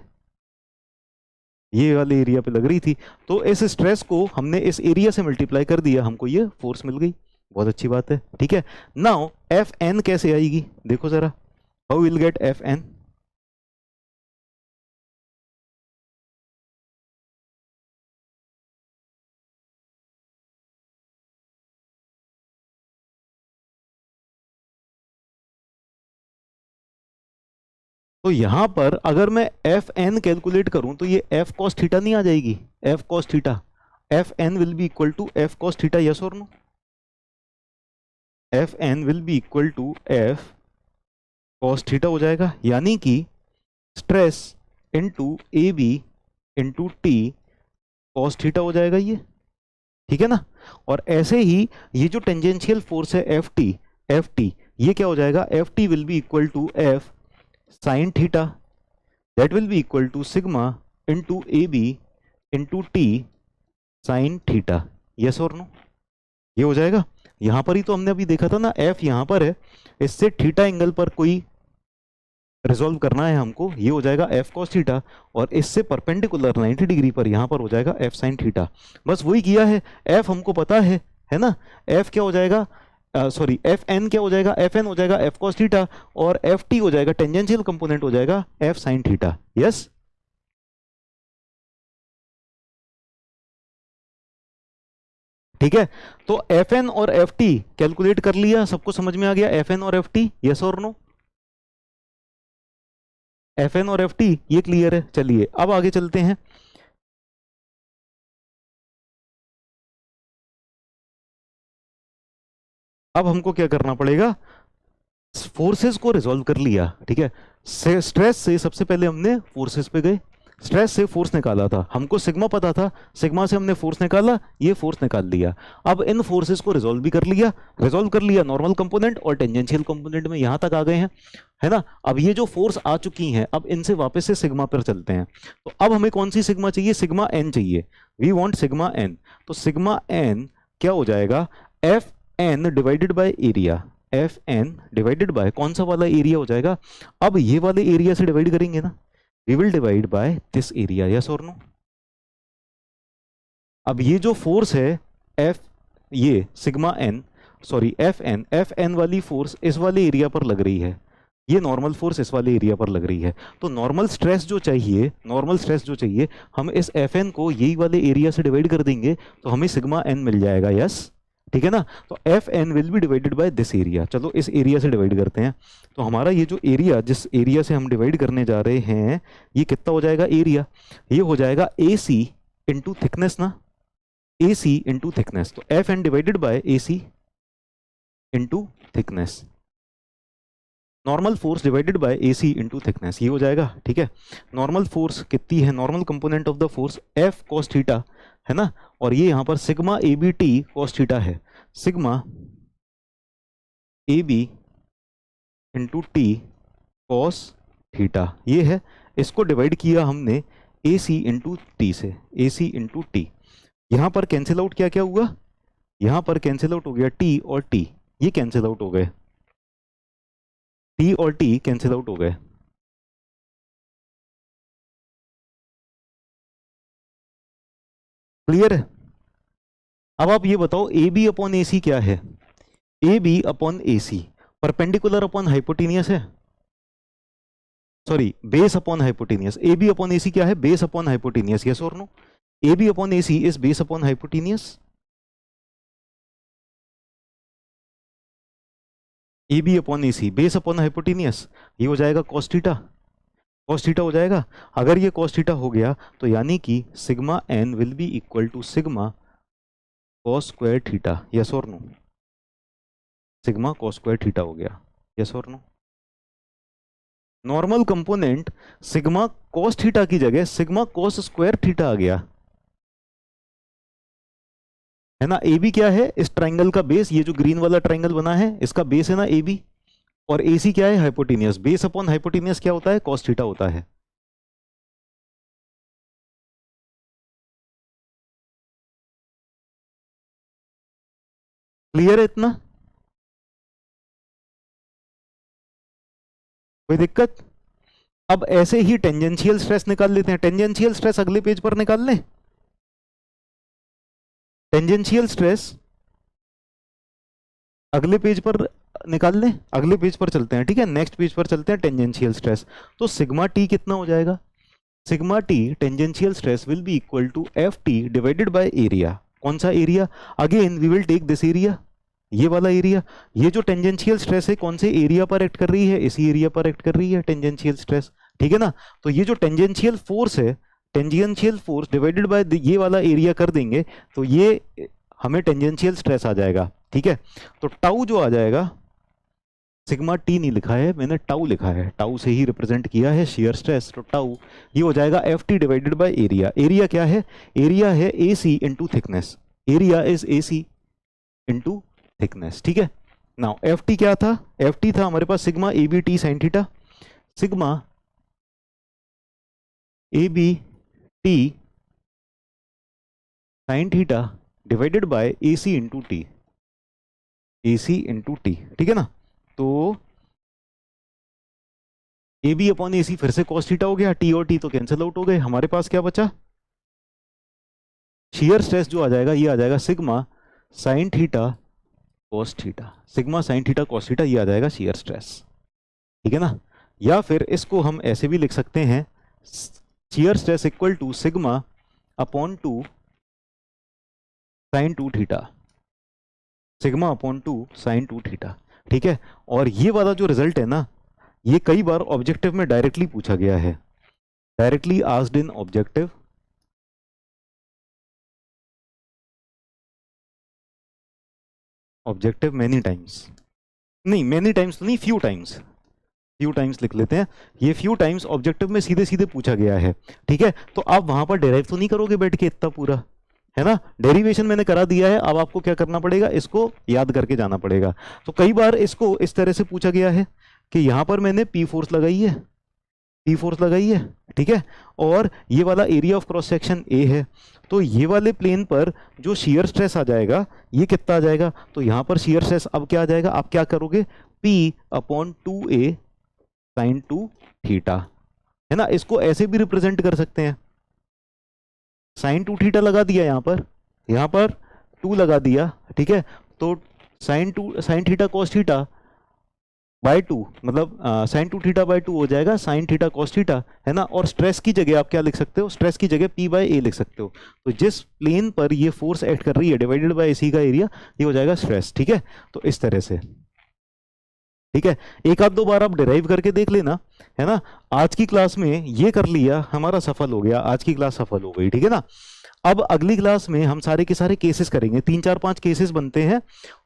ये वाले एरिया पे लग रही थी। तो इस स्ट्रेस को हमने इस एरिया से मल्टीप्लाई कर दिया, हमको ये फोर्स मिल गई। बहुत अच्छी बात है, ठीक है। नाउ एफ एन कैसे आएगी, देखो जरा, how will get F N. तो यहां पर अगर मैं एफ एन कैलकुलेट करूं तो ये एफ कॉस थीटा नहीं आ जाएगी, F cos theta, F N will be equal to F cos theta, yes और no. F N will be equal to F cos theta हो जाएगा, यानी कि stress into A B into T cos theta हो जाएगा ये, ठीक है ना। और ऐसे ही ये जो टेंजेंशियल फोर्स है एफ टी ये क्या हो जाएगा, F T will be equal to F sine theta, that will be equal to sigma into A B into T sine theta, yes और नो। ये हो जाएगा, यहां पर ही तो हमने अभी देखा था ना, एफ यहां पर है, इससे थीटा एंगल पर कोई रिजोल्व करना है हमको, ये हो जाएगा एफ कॉस थीटा, और इससे परपेंडिकुलर 90 डिग्री पर यहां पर हो जाएगा एफ साइन थीटा। बस वही किया है, एफ हमको पता है ना। एफ क्या हो जाएगा, सॉरी एफ एन क्या हो जाएगा, एफ एन हो जाएगा एफ कॉस थीटा, और एफ टी हो जाएगा टेंजेंशियल कंपोनेंट हो जाएगा एफ साइन थीटा, यस। ठीक है, तो एफ एन और एफ टी कैलकुलेट कर लिया, सबको समझ में आ गया एफ एन और एफ टी, यस और नो। एफ एन और एफ टी ये क्लियर है, चलिए अब आगे चलते हैं। अब हमको क्या करना पड़ेगा, फोर्सेस को रिजोल्व कर लिया, ठीक है। स्ट्रेस से सबसे पहले हमने फोर्सेस पे गए, स्ट्रेस से फोर्स निकाला था, हमको सिग्मा पता था, सिग्मा से हमने फोर्स निकाला, ये फोर्स निकाल लिया। अब इन फोर्सेस को रिजोल्व भी कर लिया, रिजोल्व कर लिया नॉर्मल कंपोनेंट और टेंजेंशियल कंपोनेंट में, यहां तक आ गए हैं, है ना। अब ये जो फोर्स आ चुकी हैं, अब इनसे वापस से सिग्मा पर चलते हैं। तो अब हमें कौन सी सिग्मा चाहिए, सिग्मा एन चाहिए, वी वांट सिग्मा एन। तो सिग्मा एन क्या हो जाएगा, F N divided by area, F N divided by कौन सा वाला एरिया हो जाएगा, अब ये वाले एरिया से डिवाइड करेंगे ना, we will divide by this area, yes और नो। अब ये जो फोर्स है एफ, ये sigma N, sorry F N वाली फोर्स इस वाले एरिया पर लग रही है, ये नॉर्मल फोर्स इस वाले एरिया पर लग रही है। तो नॉर्मल स्ट्रेस जो चाहिए, नॉर्मल स्ट्रेस जो चाहिए, हम इस एफ एन को यही वाले एरिया से डिवाइड कर देंगे तो हमें सिग्मा एन मिल जाएगा, यस, ठीक है ना। तो F N will be divided by this area, चलो इस एरिया से डिवाइड करते हैं। तो हमारा ये जो एरिया, जिस एरिया से हम डिवाइड करने जा रहे हैं, ये कितना हो जाएगा एरिया, ये हो जाएगा ए सी इंटू थिकनेस ना, ए सी इंटू थिकनेस। तो F N divided by A C into thickness, normal force divided by A C into thickness, ये हो जाएगा, ठीक है। नॉर्मल फोर्स कितनी है, normal component of the force F cos theta है ना, और ये यहां पर sigma A B T cos theta है, sigma A B into T cos theta ये है। इसको डिवाइड किया हमने ए सी इंटू टी से, ए सी इंटू टी, यहां पर कैंसिल आउट क्या क्या हुआ, यहां पर कैंसिल आउट हो गया टी और टी, ये कैंसिल आउट हो गए, टी और टी कैंसिल आउट हो गए। क्लियर है। अब आप ये बताओ ए बी अपॉन ए सी क्या है, A B upon A C perpendicular upon hypotenuse है, sorry base upon hypotenuse, A B upon A C क्या है, बेस अपॉन हाइपोटेनियस, यस और no. A B upon A C is base upon hypotenuse, A B upon A C base upon hypotenuse, ये हो जाएगा cos theta, cos theta हो जाएगा। अगर ये कॉस थीटा हो गया तो यानी कि sigma N will be equal to sigma cos square theta, yes और no, sigma cos square theta हो गया, यस और no. Normal component sigma cos theta की जगह सिग्मा कॉस स्क्वायर थीटा आ गया, है ना। ए बी क्या है, इस ट्राइंगल का बेस, ये जो ग्रीन वाला ट्राइंगल बना है इसका बेस है ना ए बी, और ए सी क्या है, हाइपोटेनियस। बेस अपॉन हाइपोटेनियस क्या होता है, कॉस थीटा होता है। क्लियर है इतना, कोई दिक्कत। अब ऐसे ही टेंजेंशियल स्ट्रेस निकाल लेते हैं। टेंजेंशियल स्ट्रेस अगले पेज पर निकाल लें। टेंजेंशियल स्ट्रेस अगले पेज पर निकाल लें, अगले पेज पर चलते हैं, ठीक है। नेक्स्ट पेज पर चलते हैं, टेंजेंशियल स्ट्रेस। तो सिग्मा टी कितना हो जाएगा, sigma T tangential stress will be equal to F T divided by area. कौन सा area, again we will take this area, ये वाला एरिया। ये जो टेंजेंशियल स्ट्रेस है कौन से एरिया पर एक्ट कर रही है, इसी एरिया पर एक्ट कर रही है टेंजेंशियल स्ट्रेस, ठीक है ना। तो ये जो टेंजेंशियल फोर्स है, टेंजेंशियल फोर्स डिवाइडेड बाय ये वाला एरिया कर देंगे तो ये हमें टेंजेंशियल स्ट्रेस आ जाएगा, ठीक है। तो टाउ जो आ जाएगा, सिग्मा टी नहीं लिखा है मैंने, टाउ लिखा है, टाउ से ही रिप्रेजेंट किया है शियर स्ट्रेस। तो टाउ ये हो जाएगा F T divided by area. Area क्या है, एरिया है A C into thickness, area is A C into thickness, ठीक है। नाउ एफ टी क्या था, एफ टी था हमारे पास sigma A B T sine theta, sigma A B T sine theta divided by A C into T, A C into T, ठीक है ना। तो ए बी अपॉन ए सी फिर से कॉस थीटा हो गया, टी और टी तो कैंसिल आउट हो गए, हमारे पास क्या बचा, शियर स्ट्रेस जो आ जाएगा ये आ जाएगा sigma sine theta cos theta, sigma sine theta cos theta, ये आ जाएगा शियर स्ट्रेस, ठीक है ना। या फिर इसको हम ऐसे भी लिख सकते हैं, shear stress equal to sigma upon two sine two theta, sigma upon two sine two theta, ठीक है। और ये वाला जो रिजल्ट है ना, ये कई बार ऑब्जेक्टिव में डायरेक्टली पूछा गया है, directly asked in objective, objective many times, नहीं मैनी टाइम्स तो नहीं, फ्यू टाइम्स, फ्यू टाइम्स लिख लेते हैं, ये फ्यू टाइम्स ऑब्जेक्टिव में सीधे सीधे पूछा गया है, ठीक है। तो आप वहां पर डेराइव तो नहीं करोगे बैठ के इतना पूरा, है ना। डेरिवेशन मैंने करा दिया है, अब आपको क्या करना पड़ेगा, इसको याद करके जाना पड़ेगा। तो कई बार इसको इस तरह से पूछा गया है कि यहां पर मैंने पी फोर्स लगाई है, पी फोर्स लगाई है, ठीक है, और ये वाला area of cross section A है, तो ये वाले प्लेन पर जो शियर स्ट्रेस आ जाएगा ये कितना आ जाएगा, तो यहां पर शियर स्ट्रेस अब क्या आ जाएगा, आप क्या करोगे, P upon 2a sign 2 theta, है ना। इसको ऐसे भी रिप्रेजेंट कर सकते हैं, साइन 2 थीटा लगा दिया यहाँ पर 2 लगा दिया, ठीक है। तो sine theta cos theta by 2, मतलब साइन 2 थीटा बाय 2 हो जाएगा साइन थीटा कॉस थीटा, है ना। और स्ट्रेस की जगह आप क्या लिख सकते हो, स्ट्रेस की जगह P बाय A लिख सकते हो। तो जिस प्लेन पर ये फोर्स एक्ट कर रही है डिवाइडेड बाय AC का एरिया, ये हो जाएगा स्ट्रेस, ठीक है। तो इस तरह से, ठीक है, एक आध दो बार आप डिराइव करके देख लेना, है ना। आज की क्लास में ये कर लिया, हमारा सफल हो गया, आज की क्लास सफल हो गई, ठीक है ना। अब अगली क्लास में हम सारे के सारे केसेस करेंगे, 3-4-5 केसेस बनते हैं,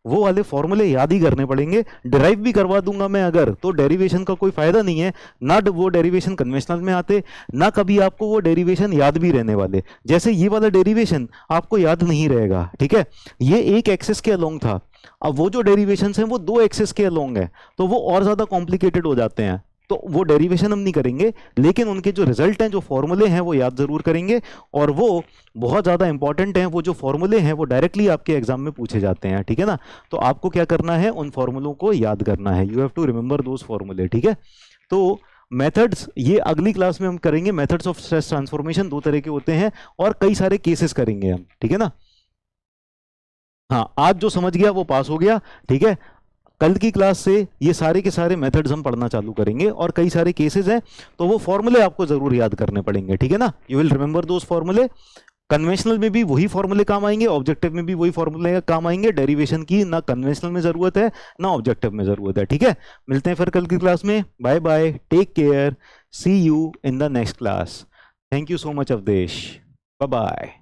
वो वाले फॉर्मूले याद ही करने पड़ेंगे। डिराइव भी करवा दूंगा मैं अगर, तो डेरिवेशन का कोई फायदा नहीं है ना, वो डेरिवेशन कन्वेंशनल में आते ना, कभी आपको वो डेरिवेशन याद भी रहने वाले। जैसे ये वाला डेरिवेशन आपको याद नहीं रहेगा, ठीक है, ये एक एक्सिस के अलोंग था, अब वो जो डेरिवेशंस हैं वो 2 एक्सिस के अलोंग है, तो वो और ज्यादा कॉम्प्लिकेटेड हो जाते हैं, तो वो डेरिवेशन हम नहीं करेंगे, लेकिन उनके जो रिजल्ट हैं, जो फॉर्मूले हैं, वो याद जरूर करेंगे, और वो बहुत ज़्यादा इंपॉर्टेंट हैं। वो जो फॉर्मूले हैं वो डायरेक्टली आपके एग्जाम में पूछे जाते हैं, ठीक है ना। तो आपको क्या करना है, उन फॉर्मूलों को याद करना है, you have to remember those फॉर्मूले, ठीक है। तो मेथड्स ये अगली क्लास में हम करेंगे, मेथड्स ऑफ स्ट्रेस ट्रांसफॉर्मेशन 2 तरह के होते हैं, और कई सारे केसेस करेंगे हम, ठीक है ना। हाँ, आज जो समझ गया वो पास हो गया, ठीक है। कल की क्लास से ये सारे के सारे मेथड्स हम पढ़ना चालू करेंगे, और कई सारे केसेस हैं, तो वो फॉर्मूले आपको जरूर याद करने पड़ेंगे, ठीक है ना। यू विल रिमेंबर दोस फॉर्मूले, कन्वेंशनल में भी वही फॉर्मूले काम आएंगे, ऑब्जेक्टिव में भी वही फॉर्मूले काम आएंगे। डेरिवेशन की ना कन्वेंशनल में जरूरत है ना ऑब्जेक्टिव में जरूरत है, ठीक है। मिलते हैं फिर कल की क्लास में, bye bye, take care, see you in the next class. Thank you so much Avadhesh, bye bye.